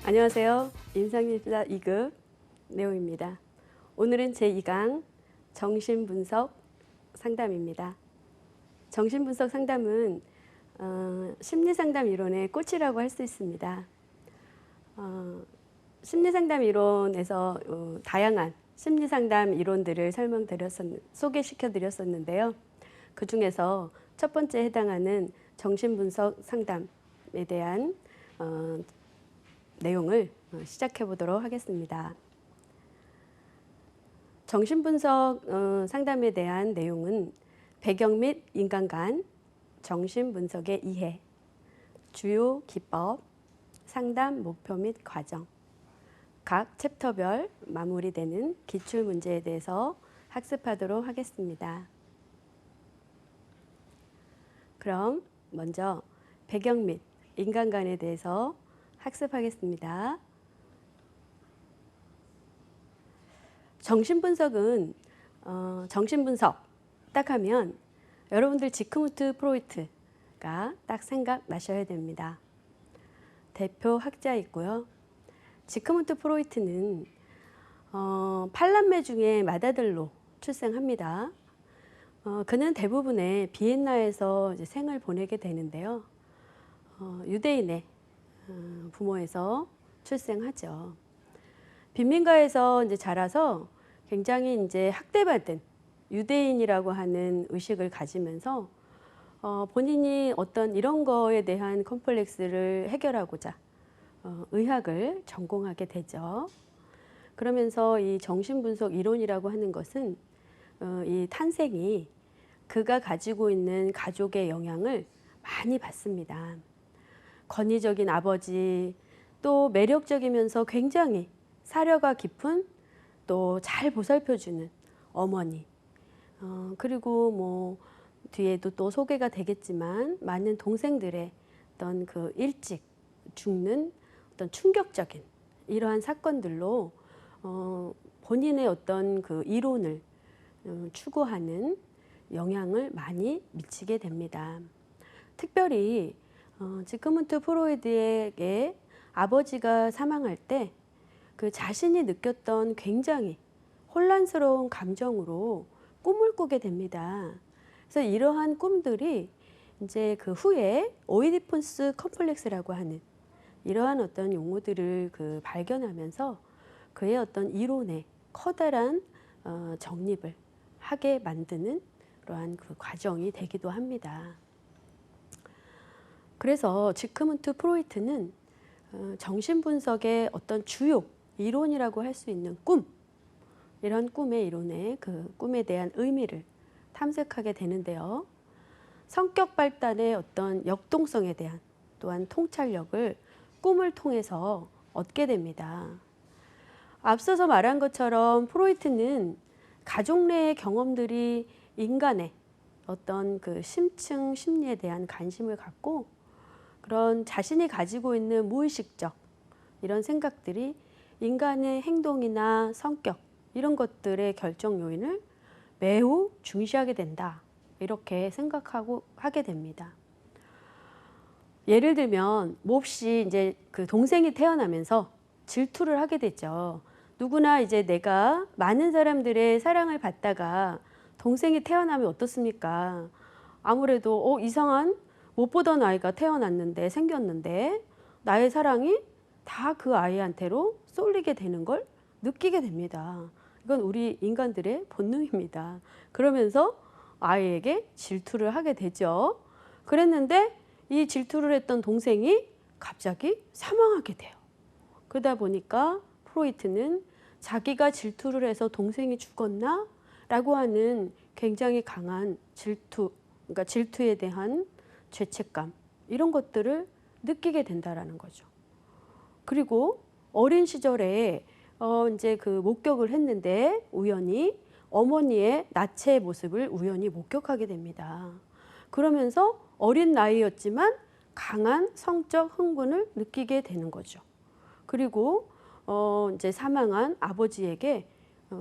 안녕하세요. 임상립사 2급 내용입니다. 오늘은 제2강 정신분석 상담입니다. 정신분석 상담은 심리상담 이론의 꽃이라고 할 수 있습니다. 심리상담 이론에서 다양한 심리상담 이론들을 소개시켜 드렸었는데요. 그 중에서 첫 번째 해당하는 정신분석 상담에 대한 내용을 시작해 보도록 하겠습니다. 정신분석 상담에 대한 내용은 배경 및 인간관, 정신분석의 이해, 주요 기법, 상담 목표 및 과정, 각 챕터별 마무리되는 기출문제에 대해서 학습하도록 하겠습니다. 그럼 먼저 배경 및 인간관에 대해서 학습하겠습니다. 정신분석은 정신분석 딱 하면 여러분들 지크문트 프로이트가 딱 생각나셔야 됩니다. 대표 학자이고요. 지크문트 프로이트는 팔남매 중에 맏아들로 출생합니다. 그는 대부분의 비엔나에서 이제 생을 보내게 되는데요. 유대인의 부모에서 출생하죠. 빈민가에서 이제 자라서 굉장히 이제 학대받은 유대인이라고 하는 의식을 가지면서 본인이 어떤 이런 거에 대한 컴플렉스를 해결하고자 의학을 전공하게 되죠. 그러면서 이 정신분석 이론이라고 하는 것은 이 탄생이 그가 가지고 있는 가족의 영향을 많이 받습니다. 권위적인 아버지, 또 매력적이면서 굉장히 사려가 깊은 또 잘 보살펴주는 어머니, 그리고 뭐 뒤에도 또 소개가 되겠지만 많은 동생들의 어떤 그 일찍 죽는 어떤 충격적인 이러한 사건들로 본인의 어떤 그 이론을 추구하는 영향을 많이 미치게 됩니다. 특별히 지크문트 프로이드에게 아버지가 사망할 때 그 자신이 느꼈던 굉장히 혼란스러운 감정으로 꿈을 꾸게 됩니다. 그래서 이러한 꿈들이 이제 그 후에 오이디푸스 컴플렉스라고 하는 이러한 어떤 용어들을 발견하면서 그의 어떤 이론에 커다란 정립을 하게 만드는 그러한 그 과정이 되기도 합니다. 그래서 지크문트 프로이트는 정신분석의 어떤 주요 이론이라고 할 수 있는 꿈, 이런 꿈의 이론에 그 꿈에 대한 의미를 탐색하게 되는데요. 성격 발달의 어떤 역동성에 대한 또한 통찰력을 꿈을 통해서 얻게 됩니다. 앞서서 말한 것처럼 프로이트는 가족 내의 경험들이 인간의 어떤 그 심층 심리에 대한 관심을 갖고 그런 자신이 가지고 있는 무의식적 이런 생각들이 인간의 행동이나 성격 이런 것들의 결정 요인을 매우 중시하게 된다. 이렇게 생각하고 하게 됩니다. 예를 들면 몹시 이제 그 동생이 태어나면서 질투를 하게 되죠. 누구나 이제 내가 많은 사람들의 사랑을 받다가 동생이 태어나면 어떻습니까? 아무래도 이상한 못 보던 아이가 생겼는데 나의 사랑이 다 그 아이한테로 쏠리게 되는 걸 느끼게 됩니다. 이건 우리 인간들의 본능입니다. 그러면서 아이에게 질투를 하게 되죠. 그랬는데 이 질투를 했던 동생이 갑자기 사망하게 돼요. 그러다 보니까 프로이트는 자기가 질투를 해서 동생이 죽었나? 라고 하는 굉장히 강한 그러니까 질투에 대한 죄책감 이런 것들을 느끼게 된다라는 거죠. 그리고 어린 시절에 이제 그 목격을 했는데 우연히 어머니의 나체의 모습을 우연히 목격하게 됩니다. 그러면서 어린 나이였지만 강한 성적 흥분을 느끼게 되는 거죠. 그리고 이제 사망한 아버지에게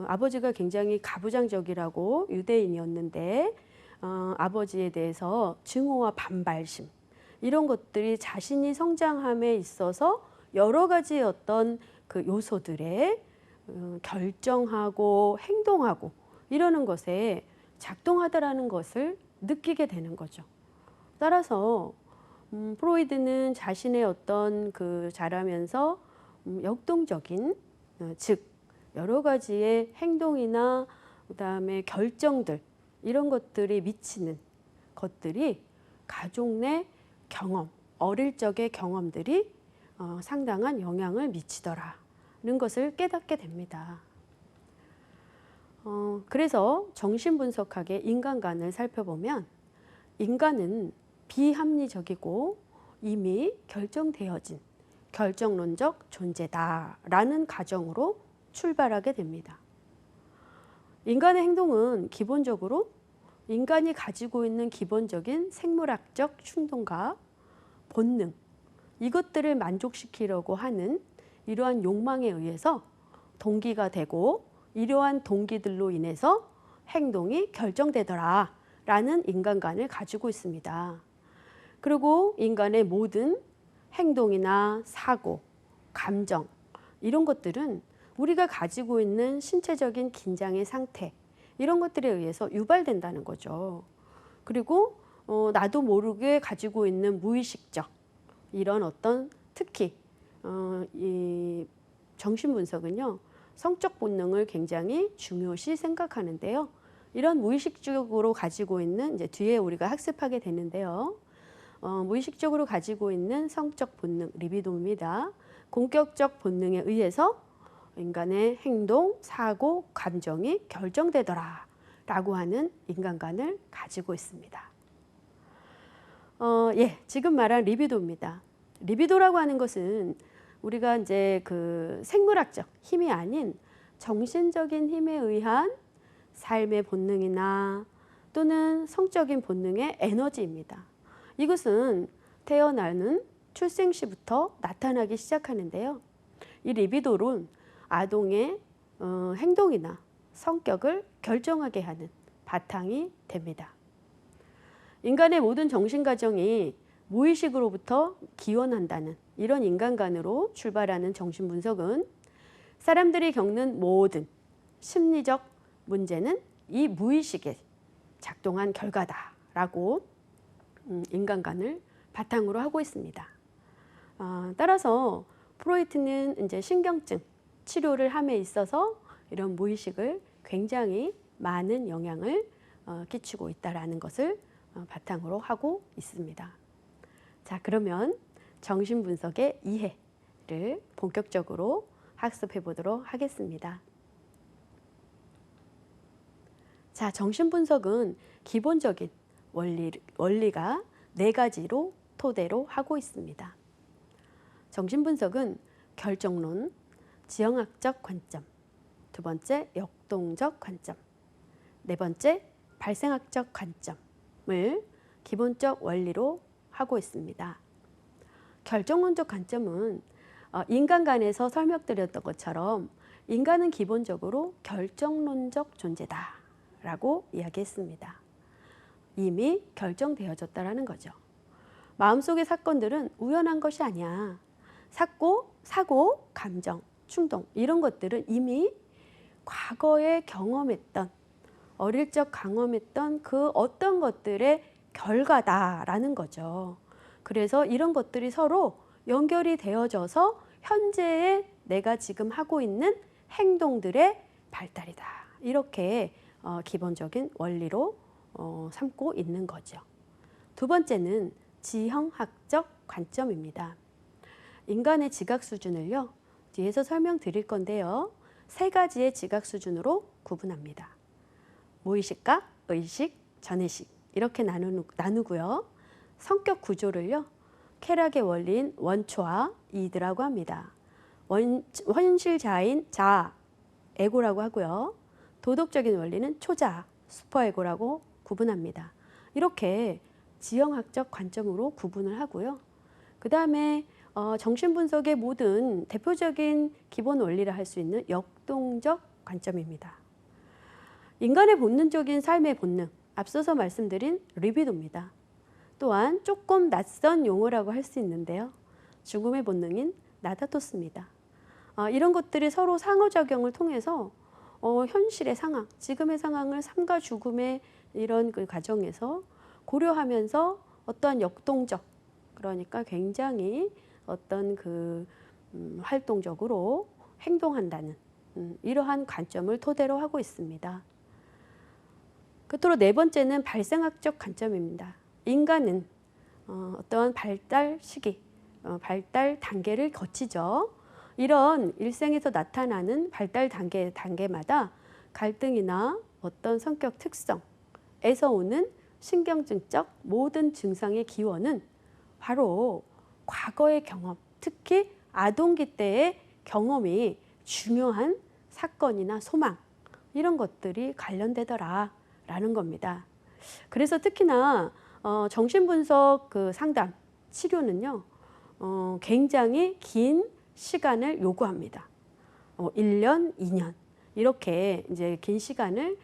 아버지가 굉장히 가부장적이라고 유대인이었는데 아버지에 대해서 증오와 반발심 이런 것들이 자신이 성장함에 있어서 여러 가지 어떤 그 요소들에 결정하고 행동하고 이러는 것에 작동하다라는 것을 느끼게 되는 거죠. 따라서 프로이드는 자신의 어떤 그 자라면서 역동적인 즉 여러 가지의 행동이나 그다음에 결정들 이런 것들이 미치는 것들이 가족 내 경험, 어릴 적의 경험들이 상당한 영향을 미치더라는 것을 깨닫게 됩니다. 그래서 정신분석학의 인간관을 살펴보면 인간은 비합리적이고 이미 결정되어진 결정론적 존재다라는 가정으로 출발하게 됩니다. 인간의 행동은 기본적으로 인간이 가지고 있는 기본적인 생물학적 충동과 본능, 이것들을 만족시키려고 하는 이러한 욕망에 의해서 동기가 되고 이러한 동기들로 인해서 행동이 결정되더라라는 인간관을 가지고 있습니다. 그리고 인간의 모든 행동이나 사고, 감정 이런 것들은 우리가 가지고 있는 신체적인 긴장의 상태 이런 것들에 의해서 유발된다는 거죠. 그리고 나도 모르게 가지고 있는 무의식적 이런 어떤 특히 이 정신분석은요. 성적 본능을 굉장히 중요시 생각하는데요. 이런 무의식적으로 가지고 있는 이제 뒤에 우리가 학습하게 되는데요. 무의식적으로 가지고 있는 성적 본능, 리비도입니다. 공격적 본능에 의해서 인간의 행동, 사고, 감정이 결정되더라 라고 하는 인간관을 가지고 있습니다. 지금 말한 리비도입니다. 리비도라고 하는 것은 우리가 이제 그 생물학적 힘이 아닌 정신적인 힘에 의한 삶의 본능이나 또는 성적인 본능의 에너지입니다. 이것은 태어나는 출생 시부터 나타나기 시작하는데요. 이 리비도는 아동의 행동이나 성격을 결정하게 하는 바탕이 됩니다. 인간의 모든 정신과정이 무의식으로부터 기원한다는 이런 인간관으로 출발하는 정신분석은 사람들이 겪는 모든 심리적 문제는 이 무의식에 작동한 결과다라고 인간관을 바탕으로 하고 있습니다. 따라서 프로이트는 이제 신경증 치료를 함에 있어서 이런 무의식을 굉장히 많은 영향을 끼치고 있다라는 것을 바탕으로 하고 있습니다. 자, 그러면 정신분석의 이해를 본격적으로 학습해 보도록 하겠습니다. 자, 정신분석은 기본적인 원리가 4가지로 토대로 하고 있습니다. 정신분석은 결정론, 지형학적 관점, 2번째 역동적 관점, 4번째 발생학적 관점을 기본적 원리로 하고 있습니다. 결정론적 관점은 인간관에서 설명드렸던 것처럼 인간은 기본적으로 결정론적 존재다라고 이야기했습니다. 이미 결정되어졌다라는 거죠. 마음속의 사건들은 우연한 것이 아니야. 사고, 감정, 충동 이런 것들은 이미 과거에 경험했던 어릴 적 경험했던 그 어떤 것들의 결과다라는 거죠. 그래서 이런 것들이 서로 연결이 되어져서 현재의 내가 지금 하고 있는 행동들의 발달이다. 이렇게 기본적인 원리로 삼고 있는 거죠. 2번째는 지형학적 관점입니다. 인간의 지각 수준을요. 뒤에서 설명드릴 건데요. 3가지의 지각 수준으로 구분합니다. 무의식과 의식, 전의식 이렇게 나누고요. 성격 구조를요. 쾌락의 원리인 원초와 이드라고 합니다. 현실자인 자, 에고라고 하고요. 도덕적인 원리는 초자, 슈퍼에고라고 구분합니다. 이렇게 지형학적 관점으로 구분을 하고요. 그 다음에 정신분석의 모든 대표적인 기본 원리를 할 수 있는 역동적 관점입니다. 인간의 본능적인 삶의 본능, 앞서서 말씀드린 리비도입니다. 또한 조금 낯선 용어라고 할 수 있는데요. 죽음의 본능인 나다뒀습니다. 이런 것들이 서로 상호작용을 통해서 현실의 상황, 지금의 상황을 삶과 죽음의 이런 그 과정에서 고려하면서 어떠한 역동적, 그러니까 굉장히 어떤 그 활동적으로 행동한다는 이러한 관점을 토대로 하고 있습니다. 끝으로 네 번째는 발생학적 관점입니다. 인간은 어떠한 발달 시기, 발달 단계를 거치죠. 이런 일생에서 나타나는 발달 단계마다 갈등이나 어떤 성격 특성에서 오는 신경증적 모든 증상의 기원은 바로 과거의 경험, 특히 아동기 때의 경험이 중요한 사건이나 소망 이런 것들이 관련되더라라는 겁니다. 그래서 특히나 정신분석 그 상담 치료는요, 굉장히 긴 시간을 요구합니다. 1년, 2년 이렇게 이제 긴 시간을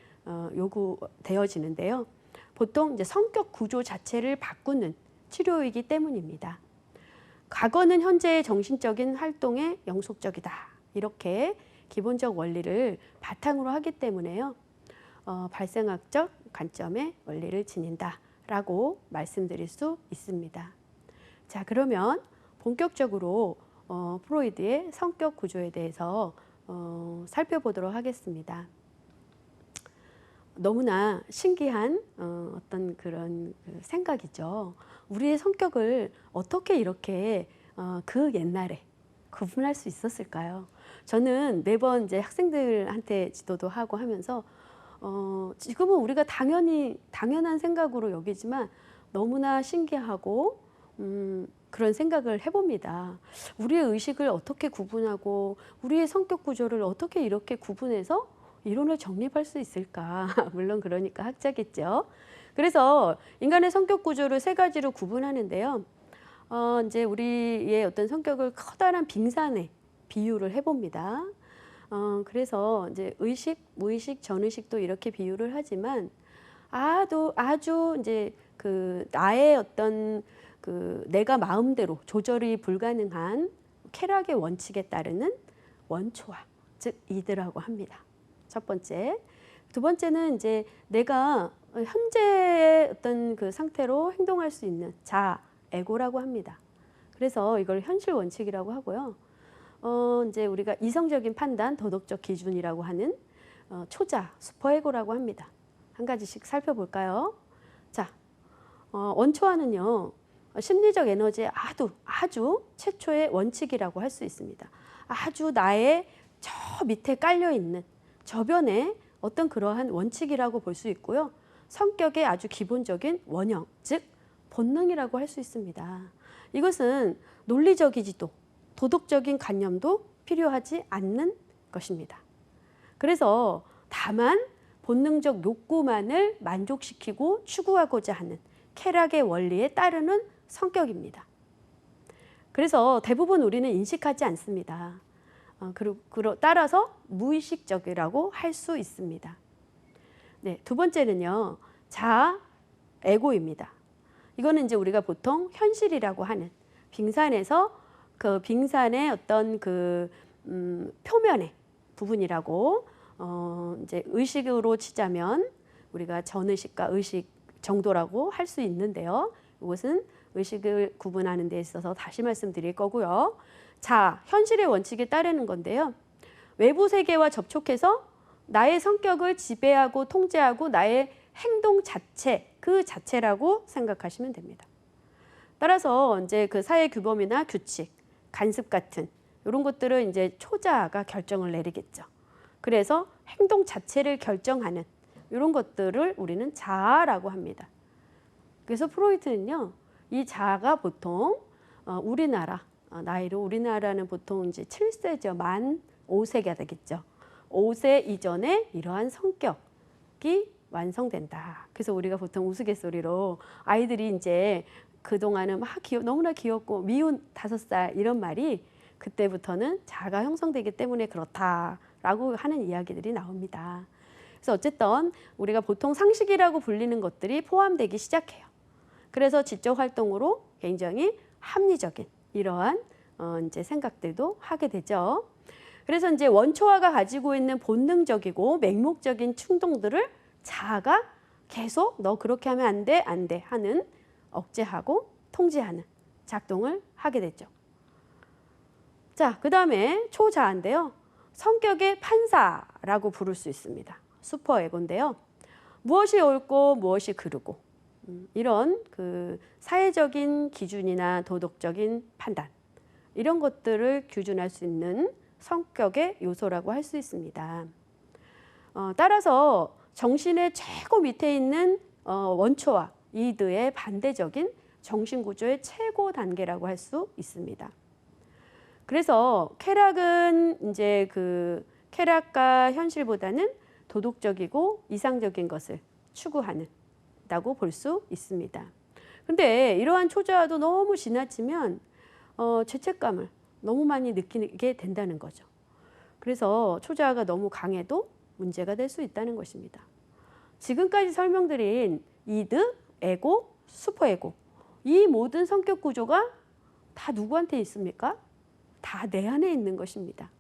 요구되어지는데요. 보통 이제 성격 구조 자체를 바꾸는 치료이기 때문입니다. 과거는 현재의 정신적인 활동에 영속적이다. 이렇게 기본적 원리를 바탕으로 하기 때문에요. 발생학적 관점의 원리를 지닌다라고 말씀드릴 수 있습니다. 자, 그러면 본격적으로 프로이드의 성격 구조에 대해서 살펴보도록 하겠습니다. 너무나 신기한 어떤 그런 생각이죠. 우리의 성격을 어떻게 이렇게 그 옛날에 구분할 수 있었을까요? 저는 매번 이제 학생들한테 지도도 하고 하면서 지금은 우리가 당연한 생각으로 여기지만 너무나 신기하고 그런 생각을 해봅니다. 우리의 의식을 어떻게 구분하고 우리의 성격 구조를 어떻게 이렇게 구분해서 이론을 정립할 수 있을까? 물론 그러니까 학자겠죠. 그래서 인간의 성격 구조를 세 가지로 구분하는데요. 이제 우리의 어떤 성격을 커다란 빙산에 비유를 해봅니다. 그래서 이제 의식, 무의식, 전의식도 이렇게 비유를 하지만 아주 이제 그 나의 어떤 그 내가 마음대로 조절이 불가능한 쾌락의 원칙에 따르는 원초화, 즉 이드라고 합니다. 첫 번째. 두 번째는 이제 내가 현재의 어떤 그 상태로 행동할 수 있는 자, 에고라고 합니다. 그래서 이걸 현실 원칙이라고 하고요. 이제 우리가 이성적인 판단, 도덕적 기준이라고 하는 초자, 슈퍼에고라고 합니다. 한 가지씩 살펴볼까요? 자, 원초화는요, 심리적 에너지의 아주 최초의 원칙이라고 할 수 있습니다. 아주 나의 저 밑에 깔려 있는 저변에 어떤 그러한 원칙이라고 볼 수 있고요. 성격의 아주 기본적인 원형, 즉 본능이라고 할 수 있습니다. 이것은 논리적이지도 도덕적인 관념도 필요하지 않는 것입니다. 그래서 다만 본능적 욕구만을 만족시키고 추구하고자 하는 쾌락의 원리에 따르는 성격입니다. 그래서 대부분 우리는 인식하지 않습니다. 따라서 무의식적이라고 할 수 있습니다. 네, 두 번째는요, 자아, 에고입니다. 이거는 이제 우리가 보통 현실이라고 하는 빙산에서 그 빙산의 어떤 그 표면의 부분이라고 이제 의식으로 치자면 우리가 전의식과 의식 정도라고 할 수 있는데요. 이것은 의식을 구분하는 데 있어서 다시 말씀드릴 거고요. 자, 현실의 원칙에 따르는 건데요. 외부 세계와 접촉해서 나의 성격을 지배하고 통제하고 나의 행동 자체, 그 자체라고 생각하시면 됩니다. 따라서 이제 그 사회 규범이나 규칙, 간섭 같은 이런 것들을 이제 초자가 결정을 내리겠죠. 그래서 행동 자체를 결정하는 이런 것들을 우리는 자아라고 합니다. 그래서 프로이트는요, 이 자아가 보통 나이로 우리나라는 보통 이제 7세죠. 만 5세가 되겠죠. 5세 이전에 이러한 성격이 완성된다. 그래서 우리가 보통 우스갯소리로 아이들이 이제 그동안은 막 너무나 귀엽고 미운 5살 이런 말이 그때부터는 자아가 형성되기 때문에 그렇다라고 하는 이야기들이 나옵니다. 그래서 어쨌든 우리가 보통 상식이라고 불리는 것들이 포함되기 시작해요. 그래서 지적 활동으로 굉장히 합리적인 이러한 이제 생각들도 하게 되죠. 그래서 이제 원초아가 가지고 있는 본능적이고 맹목적인 충동들을 자아가 계속 너 그렇게 하면 안 돼, 안 돼 하는 억제하고 통제하는 작동을 하게 되죠. 자, 그 다음에 초자아인데요. 성격의 판사라고 부를 수 있습니다. 슈퍼에고인데요. 무엇이 옳고 무엇이 그르고 이런 그 사회적인 기준이나 도덕적인 판단 이런 것들을 규준할 수 있는 성격의 요소라고 할 수 있습니다. 따라서 정신의 최고 밑에 있는 원초와 이드의 반대적인 정신구조의 최고 단계라고 할 수 있습니다. 그래서 쾌락은 이제 그 쾌락과 현실보다는 도덕적이고 이상적인 것을 추구하는다고 볼 수 있습니다. 근데 이러한 초자아도 너무 지나치면 죄책감을 너무 많이 느끼게 된다는 거죠. 그래서 초자아가 너무 강해도 문제가 될 수 있다는 것입니다. 지금까지 설명드린 이드, 에고, 슈퍼에고 이 모든 성격 구조가 다 누구한테 있습니까? 다 내 안에 있는 것입니다.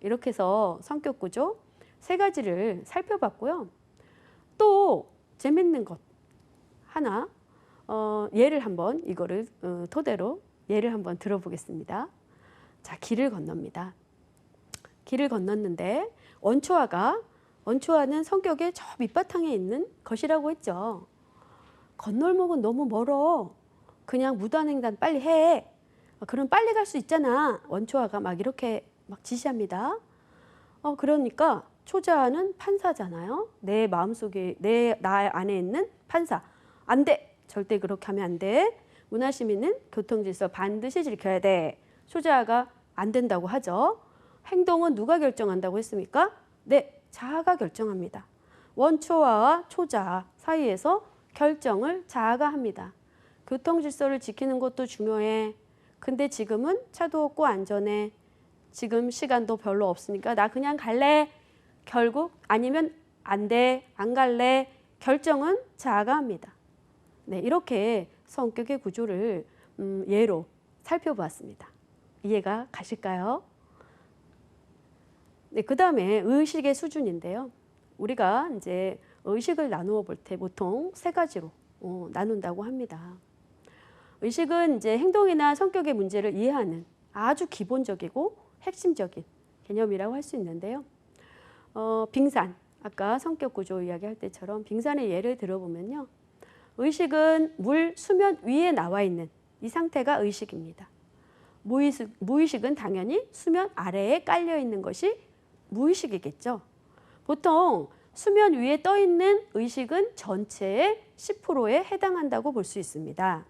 이렇게 해서 성격 구조 세 가지를 살펴봤고요. 또 재밌는 것 하나 예를 한번 이거를 토대로 예를 한번 들어보겠습니다. 자, 길을 건넙니다. 길을 건넜는데 원초아는 성격의 저 밑바탕에 있는 것이라고 했죠. 건널목은 너무 멀어. 그냥 무단횡단 빨리 해. 그럼 빨리 갈 수 있잖아. 원초아가 막 이렇게 막 지시합니다. 그러니까 초자아는 판사잖아요. 내 마음속에 나 안에 있는 판사. 안 돼. 절대 그렇게 하면 안 돼. 문화시민은 교통질서 반드시 지켜야 돼. 초자아가 안 된다고 하죠. 행동은 누가 결정한다고 했습니까? 네, 자아가 결정합니다. 원초아와 초자아 사이에서 결정을 자아가 합니다. 교통질서를 지키는 것도 중요해. 근데 지금은 차도 없고 안전해. 지금 시간도 별로 없으니까 나 그냥 갈래. 결국 아니면 안 돼, 안 갈래. 결정은 자아가 합니다. 네, 이렇게 성격의 구조를 예로 살펴보았습니다. 이해가 가실까요? 네, 그 다음에 의식의 수준인데요. 우리가 이제 의식을 나누어 볼 때 보통 세 가지로 나눈다고 합니다. 의식은 이제 행동이나 성격의 문제를 이해하는 아주 기본적이고 핵심적인 개념이라고 할 수 있는데요. 빙산, 아까 성격 구조 이야기할 때처럼 빙산의 예를 들어보면요. 의식은 물 수면 위에 나와 있는 이 상태가 의식입니다. 무의식은 당연히 수면 아래에 깔려 있는 것이 무의식이겠죠. 보통 수면 위에 떠 있는 의식은 전체의 10%에 해당한다고 볼 수 있습니다.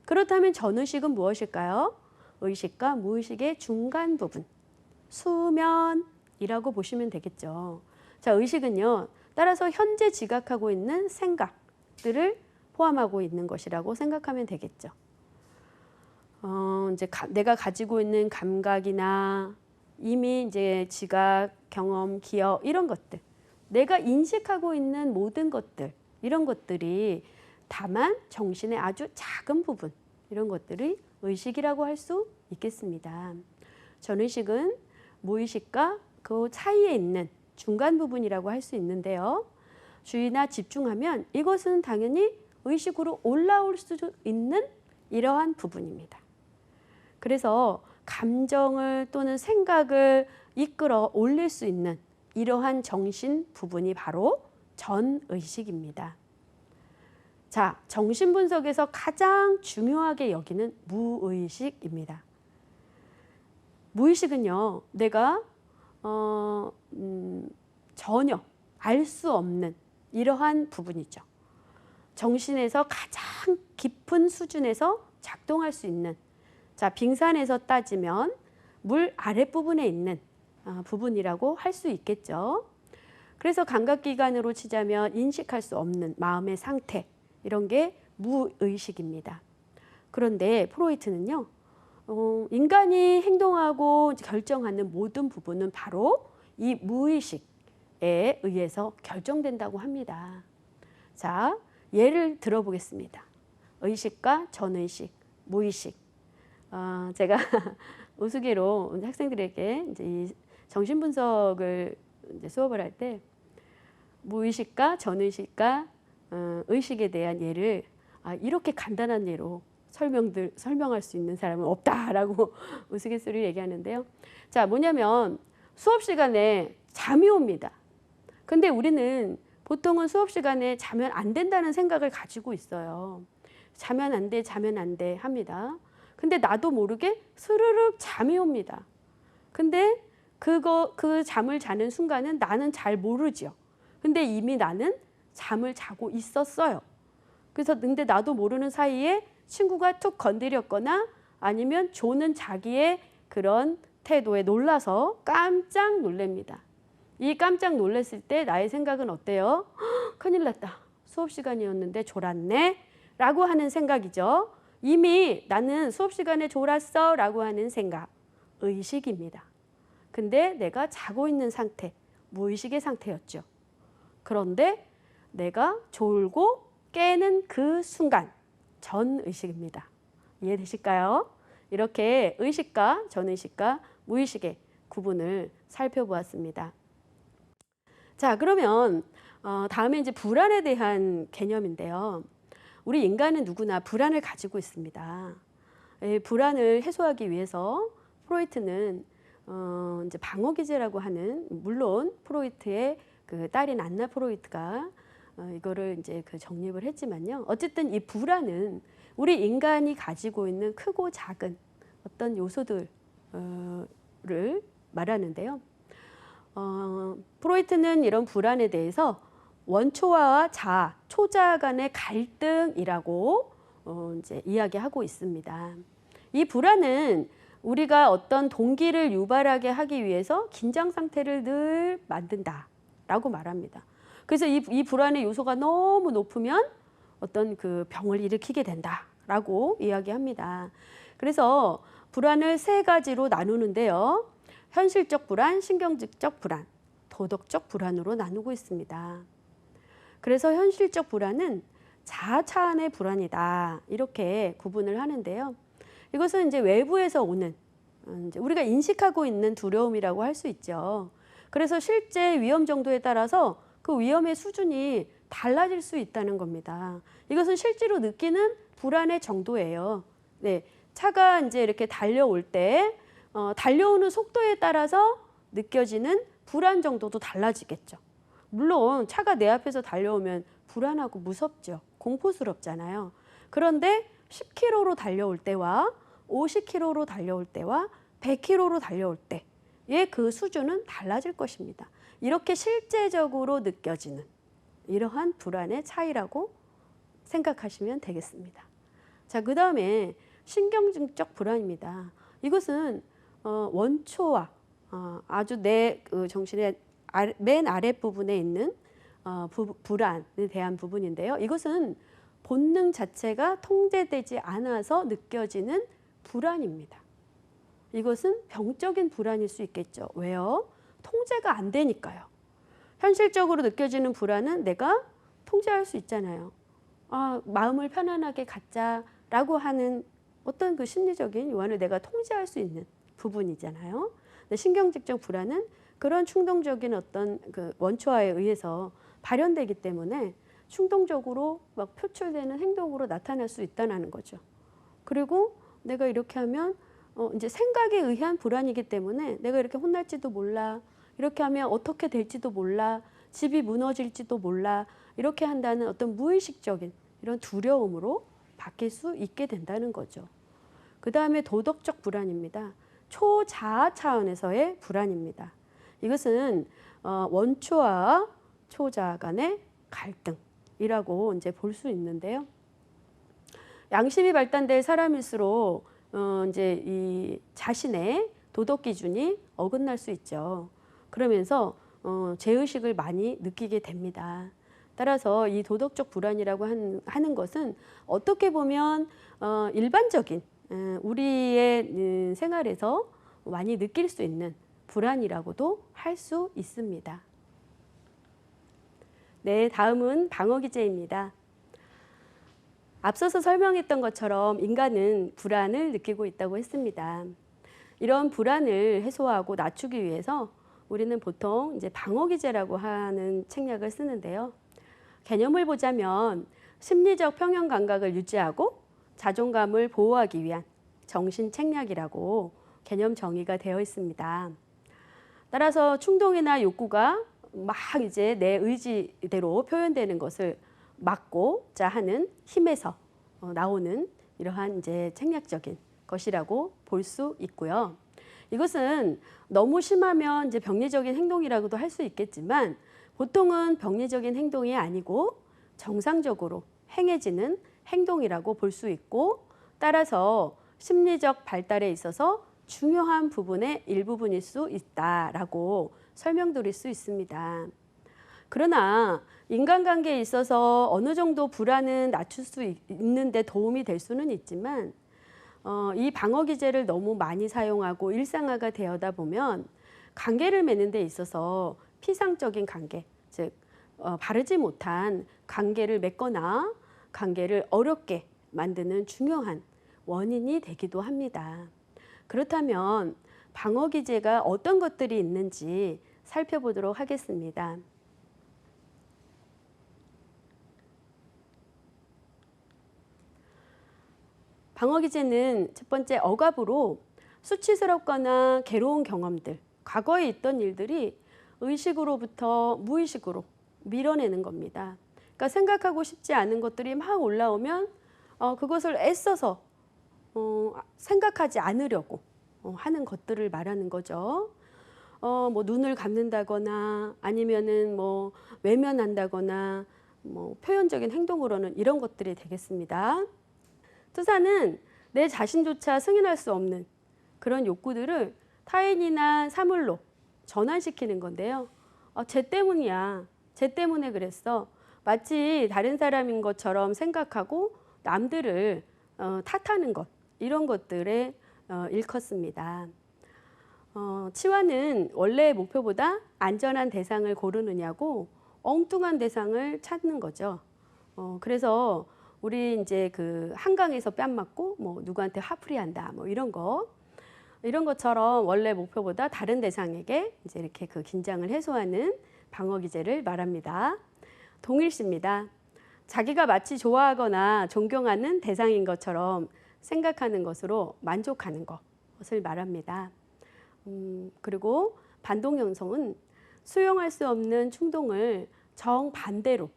그렇다면 전의식은 무엇일까요? 의식과 무의식의 중간 부분, 수면이라고 보시면 되겠죠. 자, 의식은요, 따라서 현재 지각하고 있는 생각들을 포함하고 있는 것이라고 생각하면 되겠죠. 이제 내가 가지고 있는 감각이나 이미 이제 지각, 경험, 기억 이런 것들, 내가 인식하고 있는 모든 것들, 이런 것들이 다만 정신의 아주 작은 부분, 이런 것들이 의식이라고 할 수 있겠습니다. 전의식은 무의식과 그 사이에 있는 중간 부분이라고 할 수 있는데요. 주의나 집중하면 이것은 당연히 의식으로 올라올 수 있는 이러한 부분입니다. 그래서 감정을 또는 생각을 이끌어 올릴 수 있는 이러한 정신 부분이 바로 전의식입니다. 자, 정신분석에서 가장 중요하게 여기는 무의식입니다. 무의식은요, 내가 전혀 알 수 없는 이러한 부분이죠. 정신에서 가장 깊은 수준에서 작동할 수 있는, 자, 빙산에서 따지면 물 아랫부분에 있는 부분이라고 할 수 있겠죠. 그래서 감각기관으로 치자면 인식할 수 없는 마음의 상태, 이런 게 무의식입니다. 그런데 프로이트는요, 인간이 행동하고 결정하는 모든 부분은 바로 이 무의식에 의해서 결정된다고 합니다. 자, 예를 들어보겠습니다. 의식과 전의식, 무의식. 제가 우스개로 이제 학생들에게 이제 이 정신분석을 이제 수업을 할 때 무의식과 전의식과 의식에 대한 예를 이렇게 간단한 예로 설명할 수 있는 사람은 없다라고 우스갯소리를 얘기하는데요. 자, 뭐냐면 수업 시간에 잠이 옵니다. 근데 우리는 보통은 수업 시간에 자면 안 된다는 생각을 가지고 있어요. 자면 안 돼, 자면 안 돼 합니다. 근데 나도 모르게 스르륵 잠이 옵니다. 근데 그 잠을 자는 순간은 나는 잘 모르죠. 근데 이미 나는 잠을 자고 있었어요. 그래서 근데 나도 모르는 사이에 친구가 툭 건드렸거나 아니면 조는 자기의 그런 태도에 놀라서 깜짝 놀랍니다. 이 깜짝 놀랐을 때 나의 생각은 어때요? 큰일 났다. 수업 시간이었는데 졸았네? 라고 하는 생각이죠. 이미 나는 수업 시간에 졸았어 라고 하는 생각, 의식입니다. 근데 내가 자고 있는 상태, 무의식의 상태였죠. 그런데 내가 졸고 깨는 그 순간, 전의식입니다. 이해되실까요? 이렇게 의식과 전의식과 무의식의 구분을 살펴보았습니다. 자, 그러면 다음에 이제 불안에 대한 개념인데요. 우리 인간은 누구나 불안을 가지고 있습니다. 불안을 해소하기 위해서 프로이트는 이제 방어 기제라고 하는, 물론 프로이트의 그 딸인 안나 프로이트가 이거를 이제 그 정립을 했지만요. 어쨌든 이 불안은 우리 인간이 가지고 있는 크고 작은 어떤 요소들을 말하는데요. 프로이트는 이런 불안에 대해서 원초와 자아, 초자아 간의 갈등이라고 이제 이야기하고 있습니다. 이 불안은 우리가 어떤 동기를 유발하게 하기 위해서 긴장 상태를 늘 만든다라고 말합니다. 그래서 이 불안의 요소가 너무 높으면 어떤 그 병을 일으키게 된다라고 이야기합니다. 그래서 불안을 세 가지로 나누는데요. 현실적 불안, 신경질적 불안, 도덕적 불안으로 나누고 있습니다. 그래서 현실적 불안은 자아차원의 불안이다 이렇게 구분을 하는데요. 이것은 이제 외부에서 오는 이제 우리가 인식하고 있는 두려움이라고 할 수 있죠. 그래서 실제 위험 정도에 따라서 그 위험의 수준이 달라질 수 있다는 겁니다. 이것은 실제로 느끼는 불안의 정도예요. 네, 차가 이제 이렇게 달려올 때 달려오는 속도에 따라서 느껴지는 불안 정도도 달라지겠죠. 물론 차가 내 앞에서 달려오면 불안하고 무섭죠. 공포스럽잖아요. 그런데 10km로 달려올 때와 50km로 달려올 때와 100km로 달려올 때의 그 수준은 달라질 것입니다. 이렇게 실제적으로 느껴지는 이러한 불안의 차이라고 생각하시면 되겠습니다. 자, 그 다음에 신경증적 불안입니다. 이것은 원초와 아주 내 정신의 맨 아랫부분에 있는 불안에 대한 부분인데요. 이것은 본능 자체가 통제되지 않아서 느껴지는 불안입니다. 이것은 병적인 불안일 수 있겠죠. 왜요? 통제가 안 되니까요. 현실적으로 느껴지는 불안은 내가 통제할 수 있잖아요. 마음을 편안하게 갖자라고 하는 어떤 그 심리적인 요한을 내가 통제할 수 있는 부분이잖아요. 근데 신경직적 불안은 그런 충동적인 어떤 그 원초화에 의해서 발현되기 때문에 충동적으로 막 표출되는 행동으로 나타날 수 있다는 거죠. 그리고 내가 이렇게 하면 이제 생각에 의한 불안이기 때문에 내가 이렇게 혼날지도 몰라, 이렇게 하면 어떻게 될지도 몰라, 집이 무너질지도 몰라, 이렇게 한다는 어떤 무의식적인 이런 두려움으로 바뀔 수 있게 된다는 거죠. 그 다음에 도덕적 불안입니다. 초자아 차원에서의 불안입니다. 이것은 원초와 초자아 간의 갈등이라고 이제 볼 수 있는데요. 양심이 발달된 사람일수록 이제 이 자신의 도덕 기준이 어긋날 수 있죠. 그러면서 죄의식을 많이 느끼게 됩니다. 따라서 이 도덕적 불안이라고 하는 것은 어떻게 보면 일반적인 우리의 생활에서 많이 느낄 수 있는 불안이라고도 할 수 있습니다. 네, 다음은 방어 기제입니다. 앞서서 설명했던 것처럼 인간은 불안을 느끼고 있다고 했습니다. 이런 불안을 해소하고 낮추기 위해서 우리는 보통 이제 방어기제라고 하는 책략을 쓰는데요. 개념을 보자면 심리적 평형 감각을 유지하고 자존감을 보호하기 위한 정신 책략이라고 개념 정의가 되어 있습니다. 따라서 충동이나 욕구가 막 이제 내 의지대로 표현되는 것을 막고자 하는 힘에서 나오는 이러한 이제 책략적인 것이라고 볼 수 있고요. 이것은 너무 심하면 이제 병리적인 행동이라고도 할 수 있겠지만 보통은 병리적인 행동이 아니고 정상적으로 행해지는 행동이라고 볼 수 있고 따라서 심리적 발달에 있어서 중요한 부분의 일부분일 수 있다라고 설명드릴 수 있습니다. 그러나 인간관계에 있어서 어느 정도 불안은 낮출 수 있는데 도움이 될 수는 있지만 이 방어기제를 너무 많이 사용하고 일상화가 되어다 보면 관계를 맺는 데 있어서 피상적인 관계, 즉 바르지 못한 관계를 맺거나 관계를 어렵게 만드는 중요한 원인이 되기도 합니다. 그렇다면 방어기제가 어떤 것들이 있는지 살펴보도록 하겠습니다. 방어기제는 첫 번째 억압으로 수치스럽거나 괴로운 경험들, 과거에 있던 일들이 의식으로부터 무의식으로 밀어내는 겁니다. 그러니까 생각하고 싶지 않은 것들이 막 올라오면 그것을 애써서 생각하지 않으려고 하는 것들을 말하는 거죠. 뭐 눈을 감는다거나 아니면은 뭐 외면한다거나 뭐 표현적인 행동으로는 이런 것들이 되겠습니다. 투사는 내 자신조차 승인할 수 없는 그런 욕구들을 타인이나 사물로 전환시키는 건데요. 쟤 때문이야. 쟤 때문에 그랬어. 마치 다른 사람인 것처럼 생각하고 남들을 탓하는 것, 이런 것들에 일컫습니다. 치와는 원래의 목표보다 안전한 대상을 고르느냐고 엉뚱한 대상을 찾는 거죠. 그래서 우리 이제 그 한강에서 뺨 맞고 뭐 누구한테 화풀이한다 뭐 이런 것처럼 원래 목표보다 다른 대상에게 이제 이렇게 그 긴장을 해소하는 방어 기제를 말합니다. 동일시입니다. 자기가 마치 좋아하거나 존경하는 대상인 것처럼 생각하는 것으로 만족하는 것을 말합니다. 그리고 반동형성은 수용할 수 없는 충동을 정반대로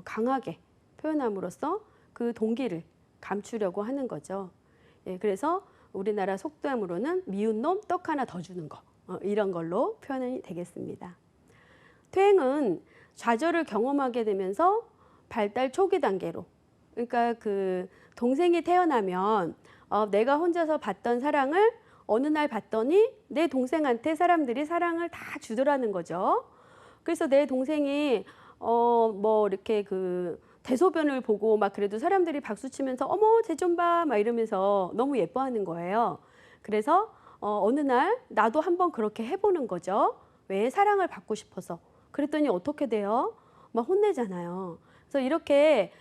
강하게 표현함으로써 그 동기를 감추려고 하는 거죠. 예, 그래서 우리나라 속담으로는 미운 놈 떡 하나 더 주는 거 이런 걸로 표현이 되겠습니다. 퇴행은 좌절을 경험하게 되면서 발달 초기 단계로, 그러니까 그 동생이 태어나면 내가 혼자서 받던 사랑을 어느 날 봤더니 내 동생한테 사람들이 사랑을 다 주더라는 거죠. 그래서 내 동생이 뭐 이렇게 그 대소변을 보고 막 그래도 사람들이 박수 치면서 어머 쟤 좀 봐 막 이러면서 너무 예뻐하는 거예요. 그래서 어느 날 나도 한번 그렇게 해보는 거죠. 왜? 사랑을 받고 싶어서. 그랬더니 어떻게 돼요? 막 혼내잖아요. 그래서 이렇게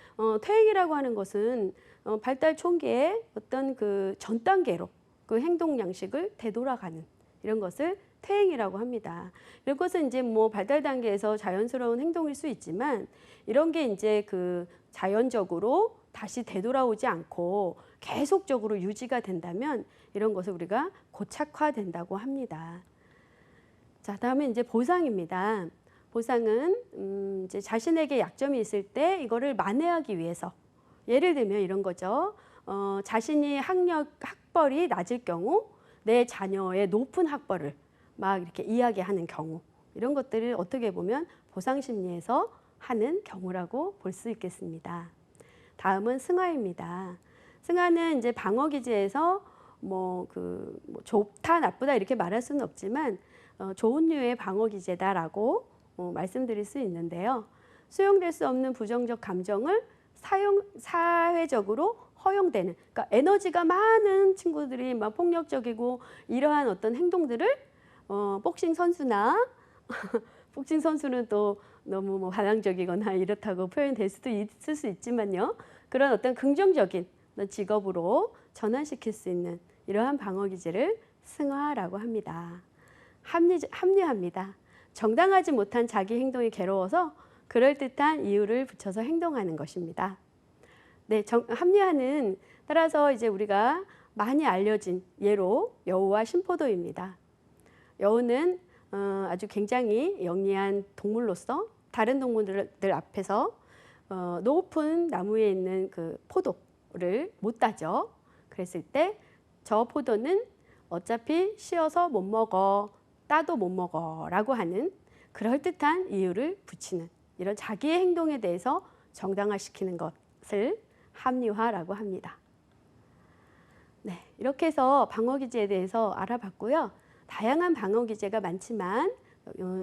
퇴행이라고 하는 것은 발달 초기에 어떤 그 전 단계로 그 행동 양식을 되돌아가는 이런 것을 퇴행이라고 합니다. 이런 것은 이제 뭐 발달 단계에서 자연스러운 행동일 수 있지만 이런 게 이제 그 자연적으로 다시 되돌아오지 않고 계속적으로 유지가 된다면 이런 것을 우리가 고착화된다고 합니다. 자, 다음에 이제 보상입니다. 보상은 이제 자신에게 약점이 있을 때 이거를 만회하기 위해서, 예를 들면 이런 거죠. 자신이 학벌이 낮을 경우 내 자녀의 높은 학벌을 막 이렇게 이야기하는 경우, 이런 것들을 어떻게 보면 보상 심리에서 하는 경우라고 볼 수 있겠습니다. 다음은 승하입니다. 승하는 이제 방어 기제에서 뭐 좋다 나쁘다 이렇게 말할 수는 없지만 좋은 류의 방어 기제다라고 말씀드릴 수 있는데요. 수용될 수 없는 부정적 감정을 사회적으로 허용되는, 그러니까 에너지가 많은 친구들이 막 폭력적이고 이러한 어떤 행동들을 복싱 선수나 복싱 선수는 또 너무 뭐 반항적이거나 이렇다고 표현될 수도 있을 수 있지만요. 그런 어떤 긍정적인 직업으로 전환시킬 수 있는 이러한 방어 기제를 승화라고 합니다. 합리화입니다. 정당하지 못한 자기 행동이 괴로워서 그럴듯한 이유를 붙여서 행동하는 것입니다. 네, 합리화는 따라서 이제 우리가 많이 알려진 예로 여우와 심포도입니다. 여우는 아주 굉장히 영리한 동물로서 다른 동물들 앞에서 높은 나무에 있는 그 포도를 못 따죠. 그랬을 때 저 포도는 어차피 씌어서 못 먹어, 따도 못 먹어 라고 하는 그럴듯한 이유를 붙이는 이런 자기의 행동에 대해서 정당화시키는 것을 합리화라고 합니다. 네, 이렇게 해서 방어기제에 대해서 알아봤고요. 다양한 방어기제가 많지만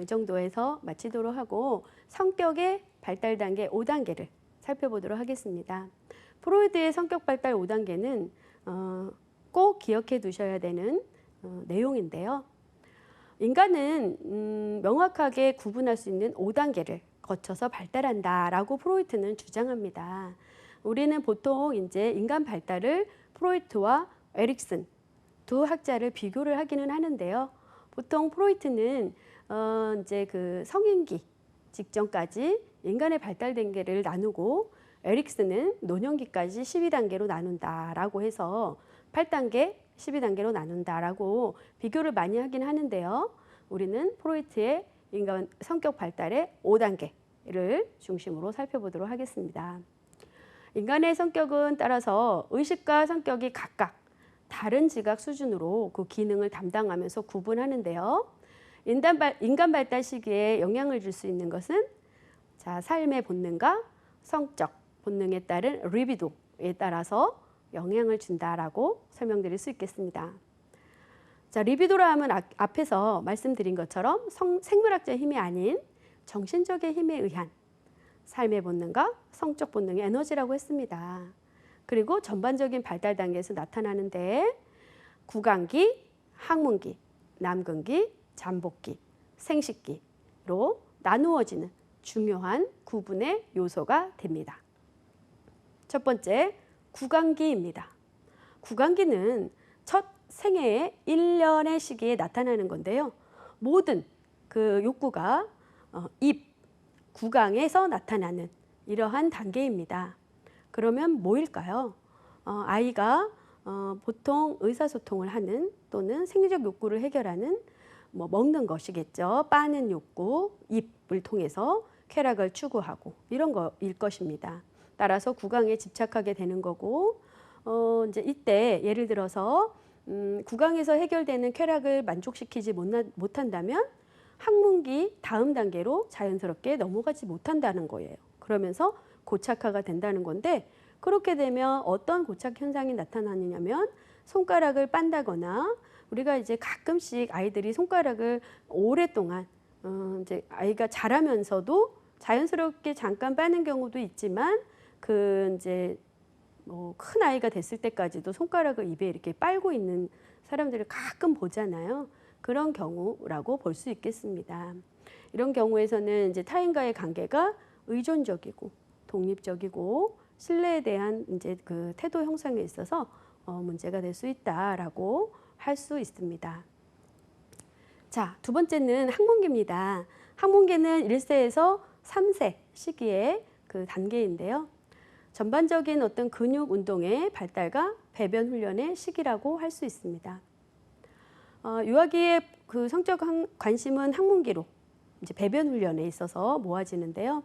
이 정도에서 마치도록 하고 성격의 발달 단계 5단계를 살펴보도록 하겠습니다. 프로이드의 성격 발달 5단계는 꼭 기억해 두셔야 되는 내용인데요. 인간은 명확하게 구분할 수 있는 5단계를 거쳐서 발달한다라고 프로이트는 주장합니다. 우리는 보통 이제 인간 발달을 프로이트와 에릭슨 두 학자를 비교를 하기는 하는데요. 보통 프로이트는 이제 그 성인기 직전까지 인간의 발달 단계를 나누고 에릭슨은 노년기까지 12단계로 나눈다라고 해서 8단계, 12단계로 나눈다라고 비교를 많이 하긴 하는데요. 우리는 프로이트의 인간 성격 발달의 5단계를 중심으로 살펴보도록 하겠습니다. 인간의 성격은 따라서 의식과 성격이 각각 다른 지각 수준으로 그 기능을 담당하면서 구분하는데요. 인간 발달 시기에 영향을 줄 수 있는 것은 자, 삶의 본능과 성적 본능에 따른 리비도에 따라서 영향을 준다라고 설명드릴 수 있겠습니다. 자, 리비도라 하면 앞에서 말씀드린 것처럼 생물학적 힘이 아닌 정신적인 힘에 의한 삶의 본능과 성적 본능의 에너지라고 했습니다. 그리고 전반적인 발달 단계에서 나타나는데 구강기, 항문기, 남근기, 잠복기, 생식기로 나누어지는 중요한 구분의 요소가 됩니다. 첫 번째, 구강기입니다. 구강기는 첫 생애의 1년의 시기에 나타나는 건데요. 모든 그 욕구가 입, 구강에서 나타나는 이러한 단계입니다. 그러면 뭐일까요? 아이가 보통 의사소통을 하는 또는 생리적 욕구를 해결하는 먹는 것이겠죠. 빠는 욕구, 입을 통해서 쾌락을 추구하고 이런 거일 것입니다. 따라서 구강에 집착하게 되는 거고 이제 이때 예를 들어서 구강에서 해결되는 쾌락을 만족시키지 못한다면 항문기 다음 단계로 자연스럽게 넘어가지 못한다는 거예요. 그러면서 고착화가 된다는 건데 그렇게 되면 어떤 고착 현상이 나타나느냐면 손가락을 빤다거나 우리가 이제 가끔씩 아이들이 손가락을 오랫동안 이제 아이가 자라면서도 자연스럽게 잠깐 빠는 경우도 있지만 그 이제 큰 아이가 됐을 때까지도 손가락을 입에 이렇게 빨고 있는 사람들을 가끔 보잖아요. 그런 경우라고 볼 수 있겠습니다. 이런 경우에서는 이제 타인과의 관계가 의존적이고 독립적이고 신뢰에 대한 이제 그 태도 형성에 있어서 문제가 될 수 있다라고 할 수 있습니다. 자, 두 번째는 항문기입니다. 항문기는 1세에서 3세 시기의 그 단계인데요. 전반적인 어떤 근육 운동의 발달과 배변 훈련의 시기라고 할 수 있습니다. 유아기의 그 성적 관심은 항문기로 이제 배변 훈련에 있어서 모아지는데요.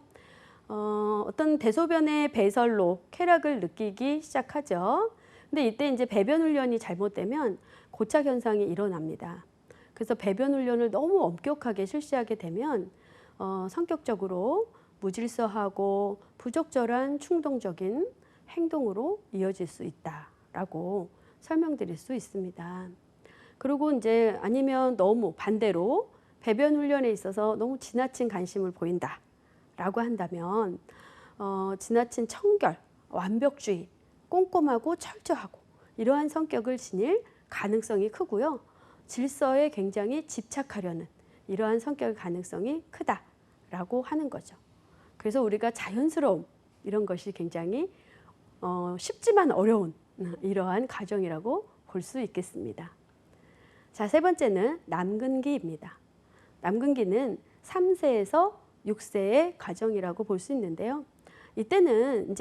어떤 대소변의 배설로 쾌락을 느끼기 시작하죠. 근데 이때 이제 배변 훈련이 잘못되면 고착 현상이 일어납니다. 그래서 배변 훈련을 너무 엄격하게 실시하게 되면 성격적으로 무질서하고 부적절한 충동적인 행동으로 이어질 수 있다라고 설명드릴 수 있습니다. 그리고 이제 아니면 너무 반대로 배변 훈련에 있어서 너무 지나친 관심을 보인다라고 한다면 지나친 청결, 완벽주의, 꼼꼼하고 철저하고 이러한 성격을 지닐 가능성이 크고요. 질서에 굉장히 집착하려는 이러한 성격의 가능성이 크다라고 하는 거죠. 그래서 우리가 자연스러움 이런 것이 굉장히 쉽지만 어려운 이러한 과정이라고 볼 수 있겠습니다. 자, 세 번째는 남근기입니다. 남근기는 3세에서 6세의 과정이라고 볼 수 있는데요. 이때부터는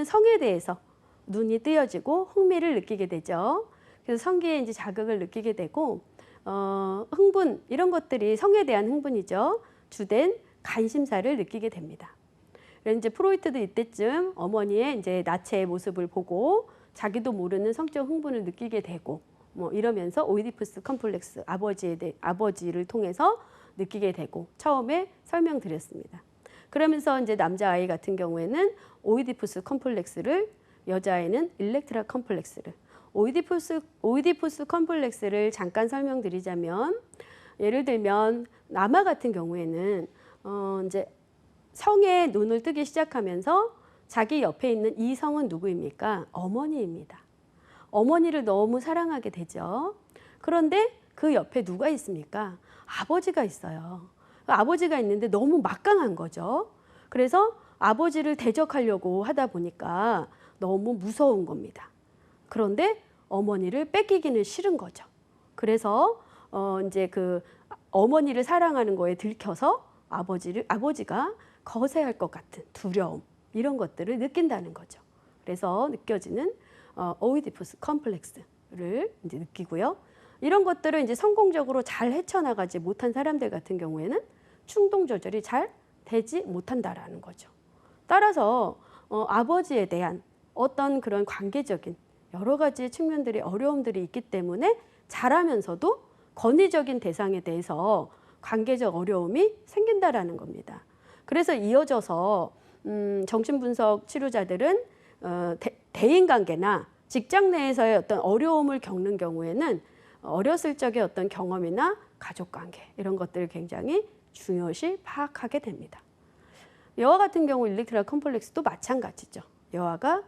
성에 대해서 눈이 뜨여지고 흥미를 느끼게 되죠. 그래서 성기에 이제 자극을 느끼게 되고 흥분 이런 것들이 성에 대한 흥분이죠. 주된 관심사를 느끼게 됩니다. 그래서 이제 프로이트도 이때쯤 어머니의 이제 나체의 모습을 보고 자기도 모르는 성적 흥분을 느끼게 되고 뭐 이러면서 오이디푸스 컴플렉스 아버지를 통해서 느끼게 되고 처음에 설명드렸습니다. 그러면서 이제 남자아이 같은 경우에는 오이디푸스 컴플렉스를 여자아이는 일렉트라 컴플렉스를 오이디푸스 컴플렉스를 잠깐 설명드리자면 예를 들면 남아 같은 경우에는 이제 성에 눈을 뜨기 시작하면서 자기 옆에 있는 이 성은 누구입니까? 어머니입니다. 어머니를 너무 사랑하게 되죠. 그런데 그 옆에 누가 있습니까? 아버지가 있어요. 아버지가 있는데 너무 막강한 거죠. 그래서 아버지를 대적하려고 하다 보니까 너무 무서운 겁니다. 그런데 어머니를 뺏기기는 싫은 거죠. 그래서 이제 그 어머니를 사랑하는 거에 들켜서 아버지가 거세할 것 같은 두려움 이런 것들을 느낀다는 거죠. 그래서 느껴지는 오이디푸스 컴플렉스를 이제 느끼고요. 이런 것들을 이제 성공적으로 잘 헤쳐나가지 못한 사람들 같은 경우에는 충동 조절이 잘 되지 못한다라는 거죠. 따라서 아버지에 대한 어떤 그런 관계적인 여러 가지 측면들의 어려움들이 있기 때문에 잘하면서도 권위적인 대상에 대해서 관계적 어려움이 생긴다라는 겁니다. 그래서 이어져서 정신분석 치료자들은 대인관계나 직장 내에서의 어떤 어려움을 겪는 경우에는 어렸을 적의 어떤 경험이나 가족관계 이런 것들을 굉장히 중요시 파악하게 됩니다. 여아 같은 경우 일렉트라 컴플렉스도 마찬가지죠. 여아가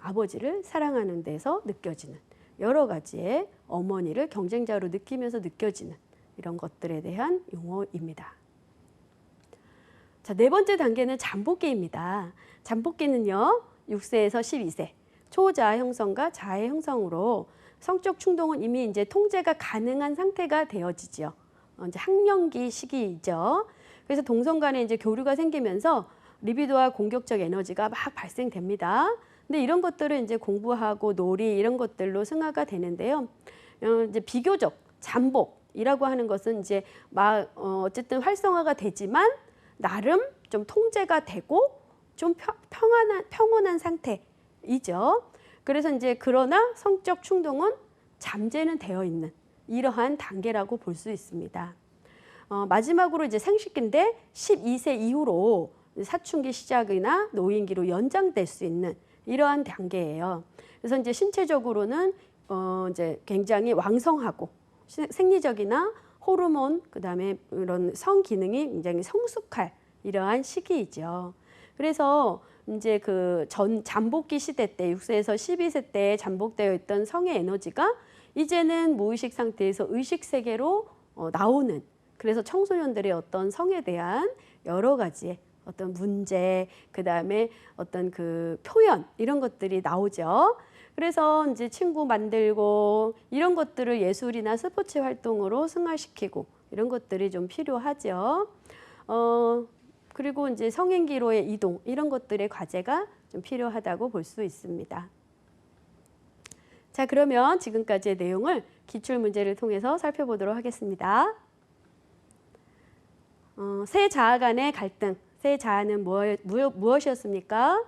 아버지를 사랑하는 데서 느껴지는 여러 가지의 어머니를 경쟁자로 느끼면서 느껴지는 이런 것들에 대한 용어입니다. 자, 네 번째 단계는 잠복기입니다. 잠복기는요, 6세에서 12세 초자 형성과 자의 형성으로 성적 충동은 이미 이제 통제가 가능한 상태가 되어지죠. 이제 학령기 시기이죠. 그래서 동성 간에 이제 교류가 생기면서 리비도와 공격적 에너지가 막 발생됩니다. 근데 이런 것들은 이제 공부하고 놀이 이런 것들로 승화가 되는데요. 이제 비교적 잠복이라고 하는 것은 이제 막 어쨌든 활성화가 되지만 나름 좀 통제가 되고 좀 평온한 상태이죠. 그래서 이제 그러나 성적 충동은 잠재는 되어 있는 이러한 단계라고 볼 수 있습니다. 마지막으로 이제 생식기인데 12세 이후로 사춘기 시작이나 노인기로 연장될 수 있는 이러한 단계예요. 그래서 이제 신체적으로는 이제 굉장히 왕성하고 생리적이나 호르몬 그다음에 이런 성 기능이 굉장히 성숙할 이러한 시기이죠. 그래서 이제 그 잠복기 시대 때 6세에서 12세 때 잠복되어 있던 성의 에너지가 이제는 무의식 상태에서 의식 세계로 나오는 그래서 청소년들의 어떤 성에 대한 여러 가지의 어떤 문제 그다음에 어떤 그 표현 이런 것들이 나오죠. 그래서 이제 친구 만들고 이런 것들을 예술이나 스포츠 활동으로 승화시키고 이런 것들이 좀 필요하죠. 그리고 이제 성행기로의 이동 이런 것들의 과제가 좀 필요하다고 볼 수 있습니다. 자, 그러면 지금까지의 내용을 기출 문제를 통해서 살펴보도록 하겠습니다. 세 자아 간의 갈등. 세 자아는 무엇이었습니까?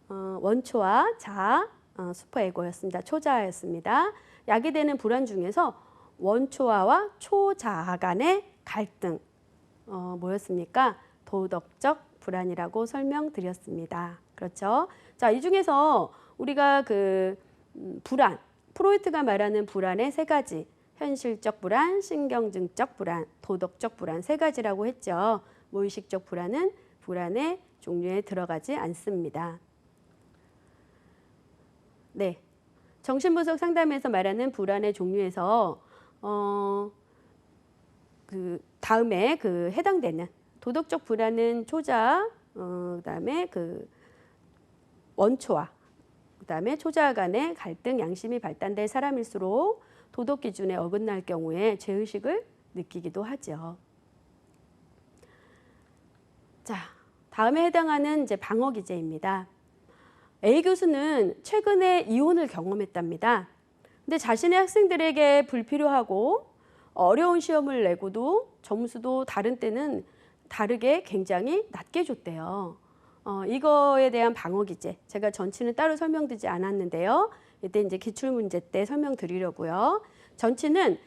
원초와 자아, 슈퍼에고였습니다. 초자아였습니다. 야기되는 불안 중에서 원초아와 초자아 간의 갈등 뭐였습니까? 도덕적 불안이라고 설명드렸습니다. 그렇죠? 자, 이 중에서 우리가 그 불안, 프로이트가 말하는 불안의 세 가지, 현실적 불안, 신경증적 불안, 도덕적 불안 세 가지라고 했죠. 무의식적 불안은 불안의 종류에 들어가지 않습니다. 네, 정신분석 상담에서 말하는 불안의 종류에서 그 다음에 그 해당되는 도덕적 불안은 초자, 그다음에 그 원초와 그다음에 초자아 간의 갈등, 양심이 발달된 사람일수록 도덕 기준에 어긋날 경우에 죄의식을 느끼기도 하죠. 자, 다음에 해당하는 이제 방어 기제입니다. A 교수는 최근에 이혼을 경험했답니다. 근데 자신의 학생들에게 불필요하고 어려운 시험을 내고도 점수도 다른 때는 다르게 굉장히 낮게 줬대요. 이거에 대한 방어 기제, 제가 전치는 따로 설명드리지 않았는데요. 이때 이제 기출문제 때 설명드리려고요. 전치는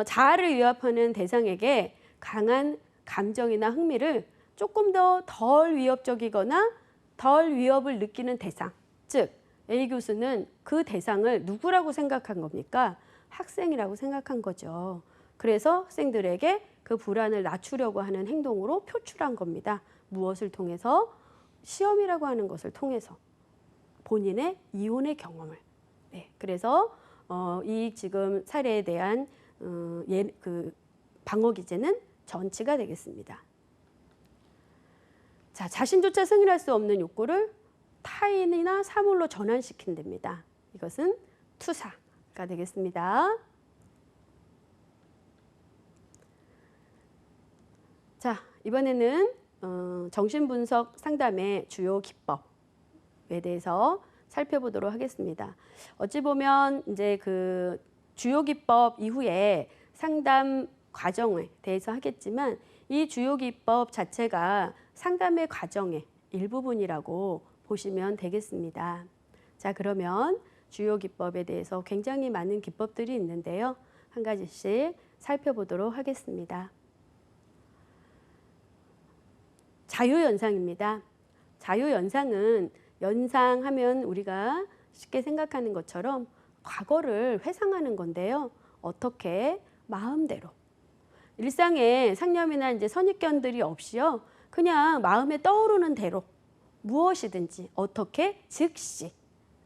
자아를 위협하는 대상에게 강한 감정이나 흥미를 조금 더 덜 위협적이거나 덜 위협을 느끼는 대상, 즉 A 교수는 그 대상을 누구라고 생각한 겁니까? 학생이라고 생각한 거죠. 그래서 학생들에게 그 불안을 낮추려고 하는 행동으로 표출한 겁니다. 무엇을 통해서? 시험이라고 하는 것을 통해서 본인의 이혼의 경험을. 네, 그래서 이 지금 사례에 대한 방어 기제는 전치가 되겠습니다. 자, 자신조차 승인할 수 없는 욕구를 타인이나 사물로 전환시킨답니다. 이것은 투사가 되겠습니다. 자, 이번에는 정신분석 상담의 주요 기법에 대해서 살펴보도록 하겠습니다. 어찌 보면 이제 그 주요 기법 이후에 상담 과정에 대해서 하겠지만 이 주요 기법 자체가 상담의 과정의 일부분이라고 보시면 되겠습니다. 자, 그러면 주요 기법에 대해서 굉장히 많은 기법들이 있는데요. 한 가지씩 살펴보도록 하겠습니다. 자유연상입니다. 자유연상은 연상하면 우리가 쉽게 생각하는 것처럼 과거를 회상하는 건데요. 어떻게? 마음대로. 일상에 상념이나 이제 선입견들이 없이요. 그냥 마음에 떠오르는 대로 무엇이든지 어떻게? 즉시.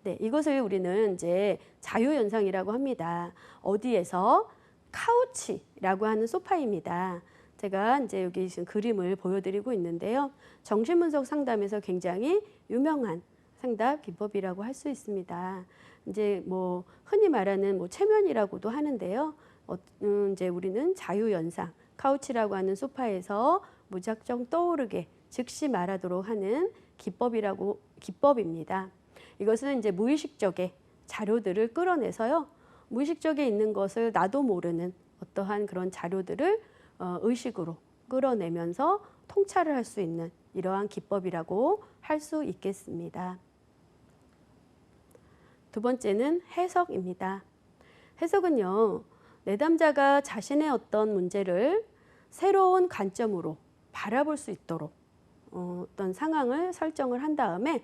네, 이것을 우리는 이제 자유연상이라고 합니다. 어디에서? 카우치라고 하는 소파입니다. 제가 이제 여기 지금 그림을 보여드리고 있는데요. 정신분석 상담에서 굉장히 유명한 상담 기법이라고 할 수 있습니다. 이제 뭐 흔히 말하는 뭐 최면이라고도 하는데요. 이제 우리는 자유연상, 카우치라고 하는 소파에서 무작정 떠오르게 즉시 말하도록 하는 기법입니다. 이것은 이제 무의식적의 자료들을 끌어내서요. 무의식적에 있는 것을 나도 모르는 어떠한 그런 자료들을 의식으로 끌어내면서 통찰을 할 수 있는 이러한 기법이라고 할 수 있겠습니다. 두 번째는 해석입니다. 해석은요, 내담자가 자신의 어떤 문제를 새로운 관점으로 바라볼 수 있도록 어떤 상황을 설정을 한 다음에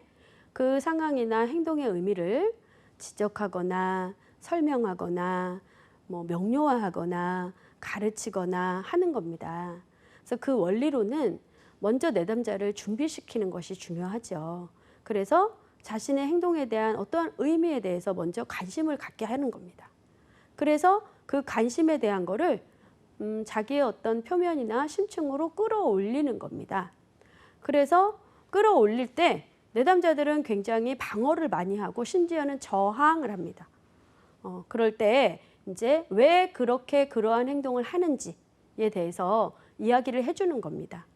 그 상황이나 행동의 의미를 지적하거나 설명하거나 뭐 명료화하거나 가르치거나 하는 겁니다. 그래서 그 원리로는 먼저 내담자를 준비시키는 것이 중요하죠. 그래서 자신의 행동에 대한 어떠한 의미에 대해서 먼저 관심을 갖게 하는 겁니다. 그래서 그 관심에 대한 거를 자기의 어떤 표면이나 심층으로 끌어올리는 겁니다. 그래서 끌어올릴 때 내담자들은 굉장히 방어를 많이 하고 심지어는 저항을 합니다. 그럴 때 이제 왜 그렇게 그러한 행동을 하는지에 대해서 이야기를 해주는 겁니다.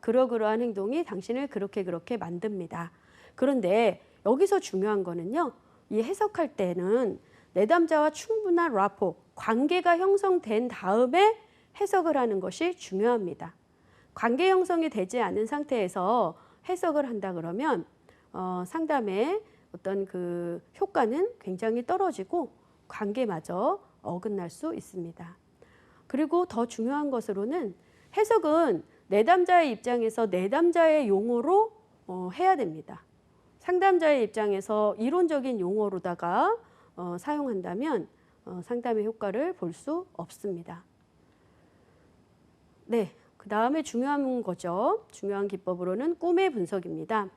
그러한 행동이 당신을 그렇게 만듭니다. 그런데 여기서 중요한 거는요. 이 해석할 때는 내담자와 충분한 라포, 관계가 형성된 다음에 해석을 하는 것이 중요합니다. 관계 형성이 되지 않은 상태에서 해석을 한다 그러면 상담의 어떤 그 효과는 굉장히 떨어지고 관계마저 어긋날 수 있습니다. 그리고 더 중요한 것으로는 해석은 내담자의 입장에서 내담자의 용어로 해야 됩니다. 상담자의 입장에서 이론적인 용어로다가 사용한다면 상담의 효과를 볼 수 없습니다. 네, 그 다음에 중요한 거죠. 중요한 기법으로는 꿈의 분석입니다.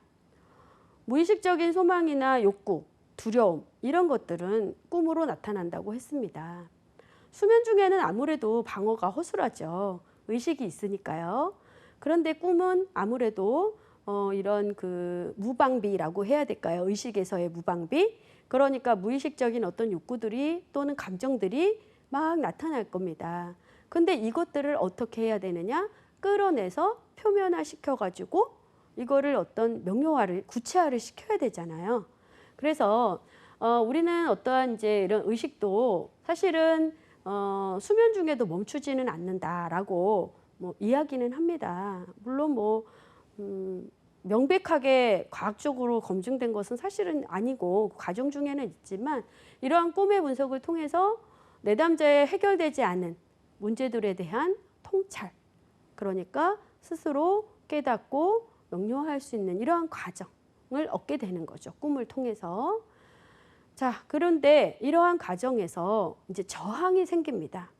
무의식적인 소망이나 욕구, 두려움 이런 것들은 꿈으로 나타난다고 했습니다. 수면 중에는 아무래도 방어가 허술하죠. 의식이 있으니까요. 그런데 꿈은 아무래도 이런 그 무방비라고 해야 될까요? 의식에서의 무방비. 그러니까 무의식적인 어떤 욕구들이 또는 감정들이 막 나타날 겁니다. 근데 이것들을 어떻게 해야 되느냐? 끌어내서 표면화 시켜가지고 이거를 어떤 명료화를, 구체화를 시켜야 되잖아요. 그래서 우리는 어떠한 이제 이런 의식도 사실은 수면 중에도 멈추지는 않는다라고 뭐 이야기는 합니다. 물론 뭐 명백하게 과학적으로 검증된 것은 사실은 아니고 과정 중에는 있지만 이러한 꿈의 분석을 통해서 내담자에 해결되지 않은 문제들에 대한 통찰, 그러니까 스스로 깨닫고 명료할 수 있는 이러한 과정을 얻게 되는 거죠. 꿈을 통해서. 자, 그런데 이러한 과정에서 이제 저항이 생깁니다.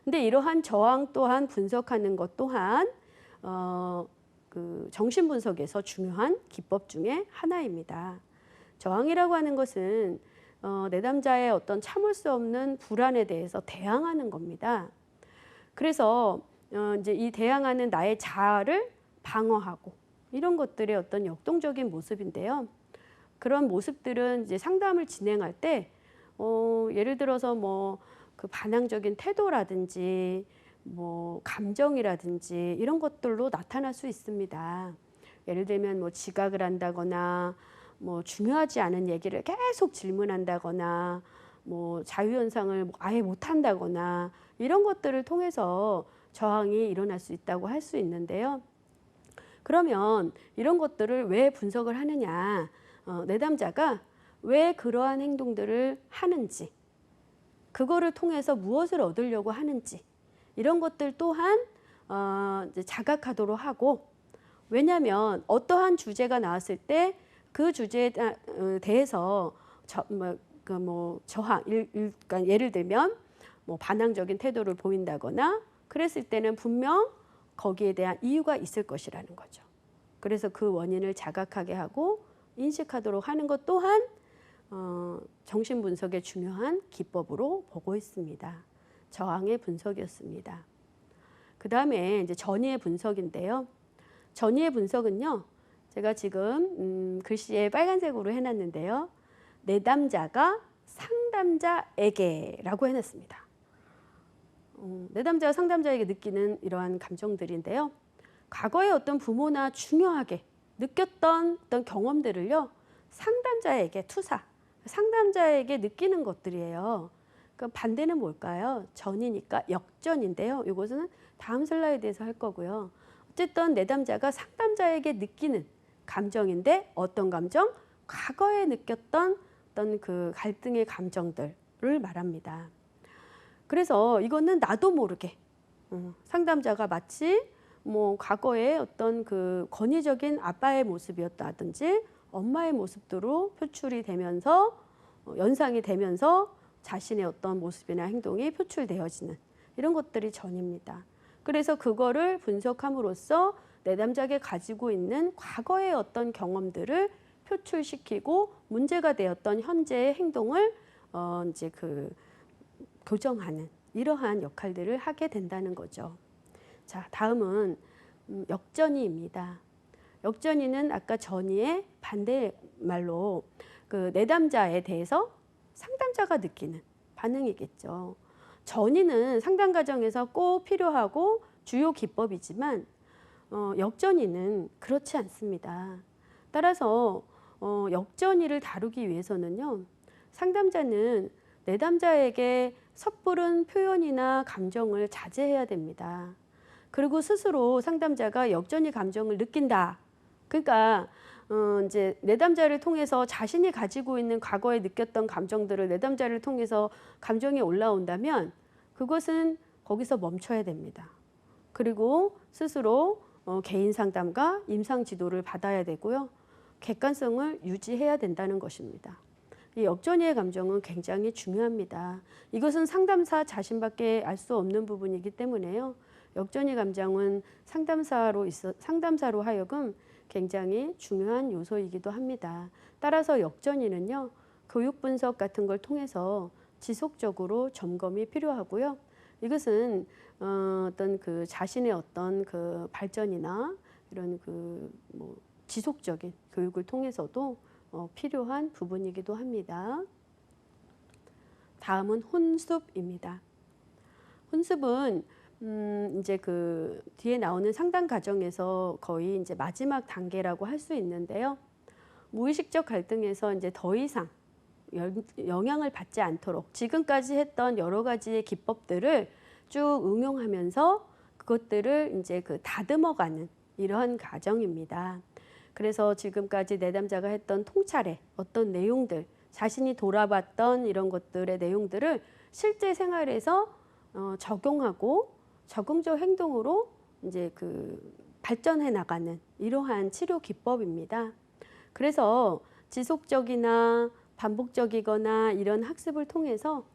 근데 이러한 저항 또한 분석하는 것 또한 그 정신분석에서 중요한 기법 중에 하나입니다. 저항이라고 하는 것은 내담자의 어떤 참을 수 없는 불안에 대해서 대항하는 겁니다. 그래서 이제 이 대항하는 나의 자아를 방어하고 이런 것들의 어떤 역동적인 모습인데요. 그런 모습들은 이제 상담을 진행할 때 예를 들어서 뭐 그 반항적인 태도라든지 뭐 감정이라든지 이런 것들로 나타날 수 있습니다. 예를 들면 뭐 지각을 한다거나 뭐 중요하지 않은 얘기를 계속 질문한다거나 뭐 자유현상을 아예 못한다거나 이런 것들을 통해서 저항이 일어날 수 있다고 할 수 있는데요. 그러면 이런 것들을 왜 분석을 하느냐? 내담자가 왜 그러한 행동들을 하는지, 그거를 통해서 무엇을 얻으려고 하는지 이런 것들 또한 이제 자각하도록 하고, 왜냐하면 어떠한 주제가 나왔을 때 그 주제에 대해서 저항, 그러니까 예를 들면 뭐 반항적인 태도를 보인다거나 그랬을 때는 분명 거기에 대한 이유가 있을 것이라는 거죠. 그래서 그 원인을 자각하게 하고 인식하도록 하는 것 또한 정신분석의 중요한 기법으로 보고 있습니다. 저항의 분석이었습니다. 그 다음에 이제 전이의 분석인데요. 전이의 분석은요, 제가 지금 글씨에 빨간색으로 해놨는데요. 내담자가 상담자에게라고 해놨습니다. 내담자가 상담자에게 느끼는 이러한 감정들인데요. 과거의 어떤 부모나 중요하게 느꼈던 어떤 경험들을요, 상담자에게 상담자에게 느끼는 것들이에요. 그러니까 반대는 뭘까요? 전이니까 역전인데요. 이것은 다음 슬라이드에서 할 거고요. 어쨌든 내담자가 상담자에게 느끼는 감정인데 어떤 감정? 과거에 느꼈던 어떤 그 갈등의 감정들을 말합니다. 그래서 이거는 나도 모르게 상담자가 마치 뭐 과거에 어떤 그 권위적인 아빠의 모습이었다든지 엄마의 모습으로 표출이 되면서 연상이 되면서 자신의 어떤 모습이나 행동이 표출되어지는 이런 것들이 전입니다. 그래서 그거를 분석함으로써 내담자에게 가지고 있는 과거의 어떤 경험들을 표출시키고 문제가 되었던 현재의 행동을 이제 그 교정하는 이러한 역할들을 하게 된다는 거죠. 자, 다음은 역전이입니다. 역전이는 아까 전이의 반대말로 그 내담자에 대해서 상담자가 느끼는 반응이겠죠. 전이는 상담 과정에서 꼭 필요하고 주요 기법이지만 역전이는 그렇지 않습니다. 따라서 역전이를 다루기 위해서는요, 상담자는 내담자에게 섣부른 표현이나 감정을 자제해야 됩니다. 그리고 스스로 상담자가 역전이 감정을 느낀다. 그러니까 이제 내담자를 통해서 자신이 가지고 있는 과거에 느꼈던 감정들을 내담자를 통해서 감정이 올라온다면 그것은 거기서 멈춰야 됩니다. 그리고 스스로 개인 상담과 임상 지도를 받아야 되고요. 객관성을 유지해야 된다는 것입니다. 이 역전이의 감정은 굉장히 중요합니다. 이것은 상담사 자신밖에 알 수 없는 부분이기 때문에요. 역전이 감정은 상담사로 하여금 굉장히 중요한 요소이기도 합니다. 따라서 역전이는요, 교육 분석 같은 걸 통해서 지속적으로 점검이 필요하고요. 이것은 어떤 그 자신의 어떤 그 발전이나 이런 그 뭐 지속적인 교육을 통해서도 필요한 부분이기도 합니다. 다음은 혼습입니다. 혼습은 이제 그 뒤에 나오는 상담 과정에서 거의 이제 마지막 단계라고 할 수 있는데요. 무의식적 갈등에서 이제 더 이상 영향을 받지 않도록 지금까지 했던 여러 가지의 기법들을 쭉 응용하면서 그것들을 이제 그 다듬어가는 이러한 과정입니다. 그래서 지금까지 내담자가 했던 통찰의 어떤 내용들, 자신이 돌아봤던 이런 것들의 내용들을 실제 생활에서 적용하고 적응적 행동으로 이제 그 발전해 나가는 이러한 치료 기법입니다. 그래서 지속적이나 반복적이거나 이런 학습을 통해서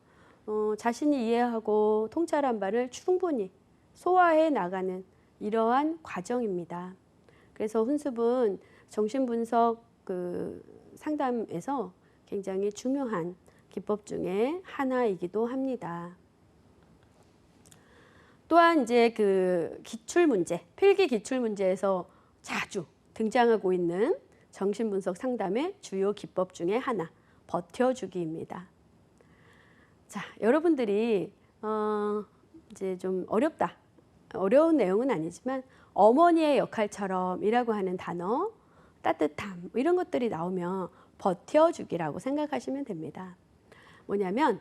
자신이 이해하고 통찰한 바를 충분히 소화해 나가는 이러한 과정입니다. 그래서 혼습은 정신분석 그 상담에서 굉장히 중요한 기법 중에 하나이기도 합니다. 또한 이제 그 기출문제, 필기 기출문제에서 자주 등장하고 있는 정신분석 상담의 주요 기법 중에 하나, 버텨주기입니다. 자, 여러분들이 이제 좀 어려운 내용은 아니지만 어머니의 역할처럼이라고 하는 단어, 따뜻함 이런 것들이 나오면 버텨주기라고 생각하시면 됩니다. 뭐냐면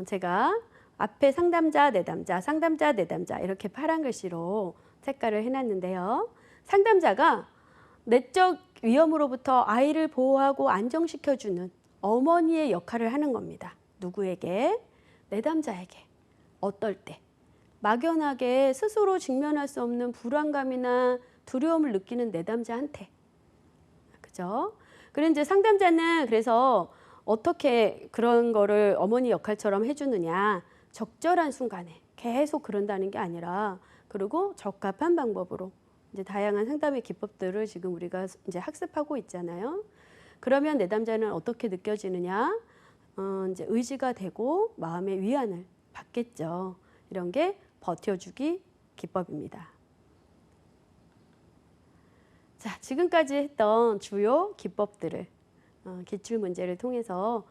제가 앞에 상담자, 내담자, 상담자, 내담자 이렇게 파란 글씨로 색깔을 해놨는데요. 상담자가 내적 위험으로부터 아이를 보호하고 안정시켜주는 어머니의 역할을 하는 겁니다. 누구에게? 내담자에게. 어떨 때? 막연하게 스스로 직면할 수 없는 불안감이나 두려움을 느끼는 내담자한테. 그죠? 그리고 이제 상담자는 그래서 어떻게 그런 거를 어머니 역할처럼 해주느냐. 적절한 순간에 계속 그런다는 게 아니라 그리고 적합한 방법으로 이제 다양한 상담의 기법들을 지금 우리가 이제 학습하고 있잖아요. 그러면 내담자는 어떻게 느껴지느냐? 이제 의지가 되고 마음의 위안을 받겠죠. 이런 게 버텨주기 기법입니다. 자, 지금까지 했던 주요 기법들을 기출 문제를 통해서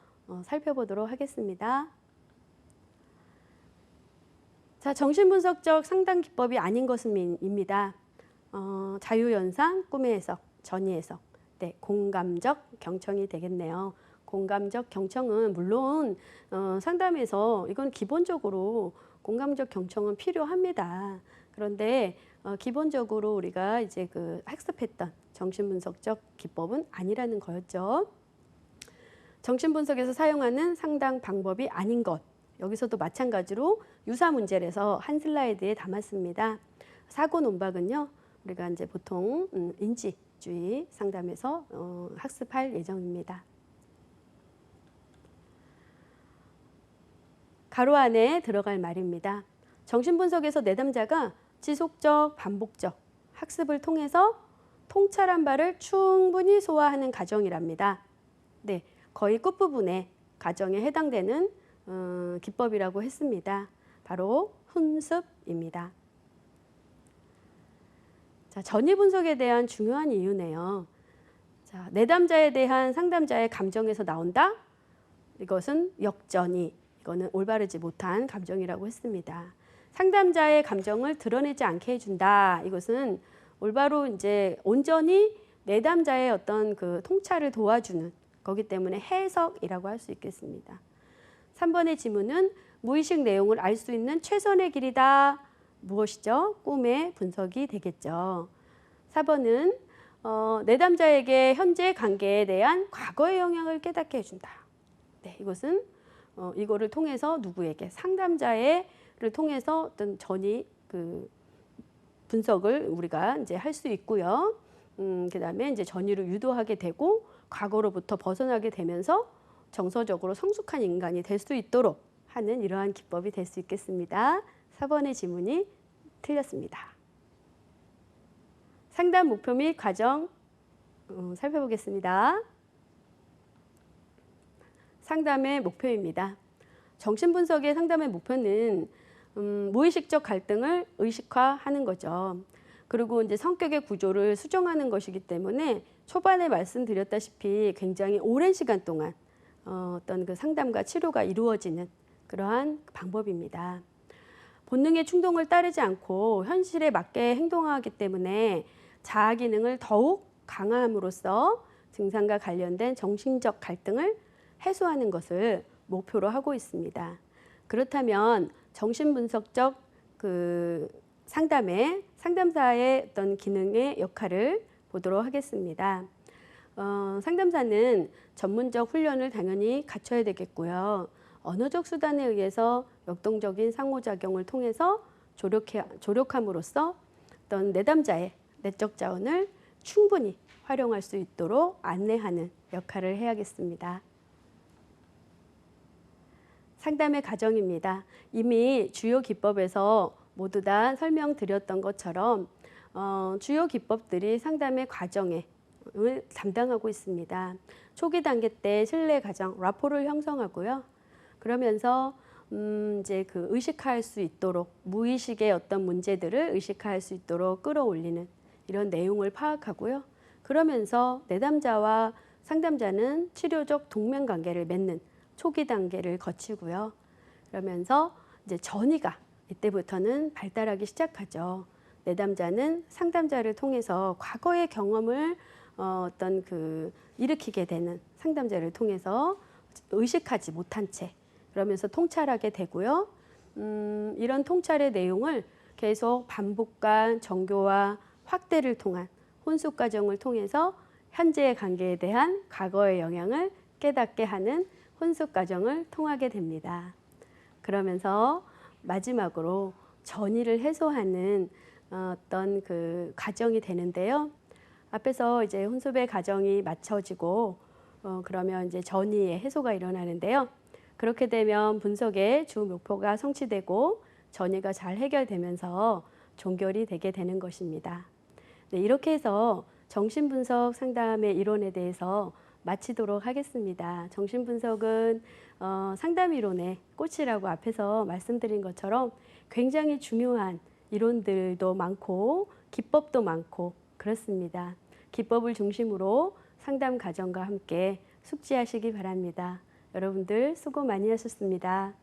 살펴보도록 하겠습니다. 자, 정신분석적 상담 기법이 아닌 것입니다. 자유연상, 꿈의 해석, 전이 해석, 네, 공감적 경청이 되겠네요. 공감적 경청은 물론 상담에서 이건 기본적으로 공감적 경청은 필요합니다. 그런데 기본적으로 우리가 이제 그 학습했던 정신분석적 기법은 아니라는 거였죠. 정신분석에서 사용하는 상담 방법이 아닌 것. 여기서도 마찬가지로 유사 문제를 해서 한 슬라이드에 담았습니다. 사고 논박은요, 우리가 이제 보통 인지주의 상담에서 학습할 예정입니다. 가로 안에 들어갈 말입니다. 정신분석에서 내담자가 지속적, 반복적 학습을 통해서 통찰한 바를 충분히 소화하는 과정이랍니다. 네, 거의 끝부분에 과정에 해당되는 기법이라고 했습니다. 바로 훈습입니다. 자, 전이 분석에 대한 중요한 이유네요. 자, 내담자에 대한 상담자의 감정에서 나온다? 이것은 역전이, 이거는 올바르지 못한 감정이라고 했습니다. 상담자의 감정을 드러내지 않게 해준다. 이것은 올바로 이제 온전히 내담자의 어떤 그 통찰을 도와주는 거기 때문에 해석이라고 할 수 있겠습니다. 3번의 지문은 무의식 내용을 알 수 있는 최선의 길이다. 무엇이죠? 꿈의 분석이 되겠죠. 4번은 내담자에게 현재 관계에 대한 과거의 영향을 깨닫게 해준다. 네, 이것은 이거를 통해서 누구에게 상담자를 통해서 어떤 전이 그 분석을 우리가 이제 할 수 있고요. 그다음에 이제 전이를 유도하게 되고 과거로부터 벗어나게 되면서 정서적으로 성숙한 인간이 될 수 있도록 하는 이러한 기법이 될 수 있겠습니다. 4번의 지문이 틀렸습니다. 상담 목표 및 과정 살펴보겠습니다. 상담의 목표입니다. 정신분석의 상담의 목표는 무의식적 갈등을 의식화하는 거죠. 그리고 이제 성격의 구조를 수정하는 것이기 때문에 초반에 말씀드렸다시피 굉장히 오랜 시간 동안 어떤 그 상담과 치료가 이루어지는 그러한 방법입니다. 본능의 충동을 따르지 않고 현실에 맞게 행동하기 때문에 자아 기능을 더욱 강화함으로써 증상과 관련된 정신적 갈등을 해소하는 것을 목표로 하고 있습니다. 그렇다면 정신분석적 그 상담의 상담사의 어떤 기능의 역할을 보도록 하겠습니다. 상담사는 전문적 훈련을 당연히 갖춰야 되겠고요. 언어적 수단에 의해서 역동적인 상호작용을 통해서 조력함으로써 어떤 내담자의 내적 자원을 충분히 활용할 수 있도록 안내하는 역할을 해야겠습니다. 상담의 과정입니다. 이미 주요 기법에서 모두 다 설명드렸던 것처럼 주요 기법들이 상담의 과정을 담당하고 있습니다. 초기 단계 때 신뢰 과정, 라포를 형성하고요. 그러면서 이제 그 의식할 수 있도록 무의식의 어떤 문제들을 의식할 수 있도록 끌어올리는 이런 내용을 파악하고요. 그러면서 내담자와 상담자는 치료적 동면 관계를 맺는 초기 단계를 거치고요. 그러면서 이제 전이가 이때부터는 발달하기 시작하죠. 내담자는 상담자를 통해서 과거의 경험을 어떤 그 일으키게 되는 상담자를 통해서 의식하지 못한 채 그러면서 통찰하게 되고요. 이런 통찰의 내용을 계속 반복과 정교와 확대를 통한 혼숙 과정을 통해서 현재의 관계에 대한 과거의 영향을 깨닫게 하는 혼숙 과정을 통하게 됩니다. 그러면서 마지막으로 전이를 해소하는 어떤 그 과정이 되는데요. 앞에서 이제 혼습의 과정이 마쳐지고 그러면 이제 전이의 해소가 일어나는데요. 그렇게 되면 분석의 주 목표가 성취되고 전이가 잘 해결되면서 종결이 되게 되는 것입니다. 네, 이렇게 해서 정신분석 상담의 이론에 대해서 마치도록 하겠습니다. 정신분석은 상담 이론의 꽃이라고 앞에서 말씀드린 것처럼 굉장히 중요한 이론들도 많고 기법도 많고 그렇습니다. 기법을 중심으로 상담 과정과 함께 숙지하시기 바랍니다. 여러분들 수고 많이 하셨습니다.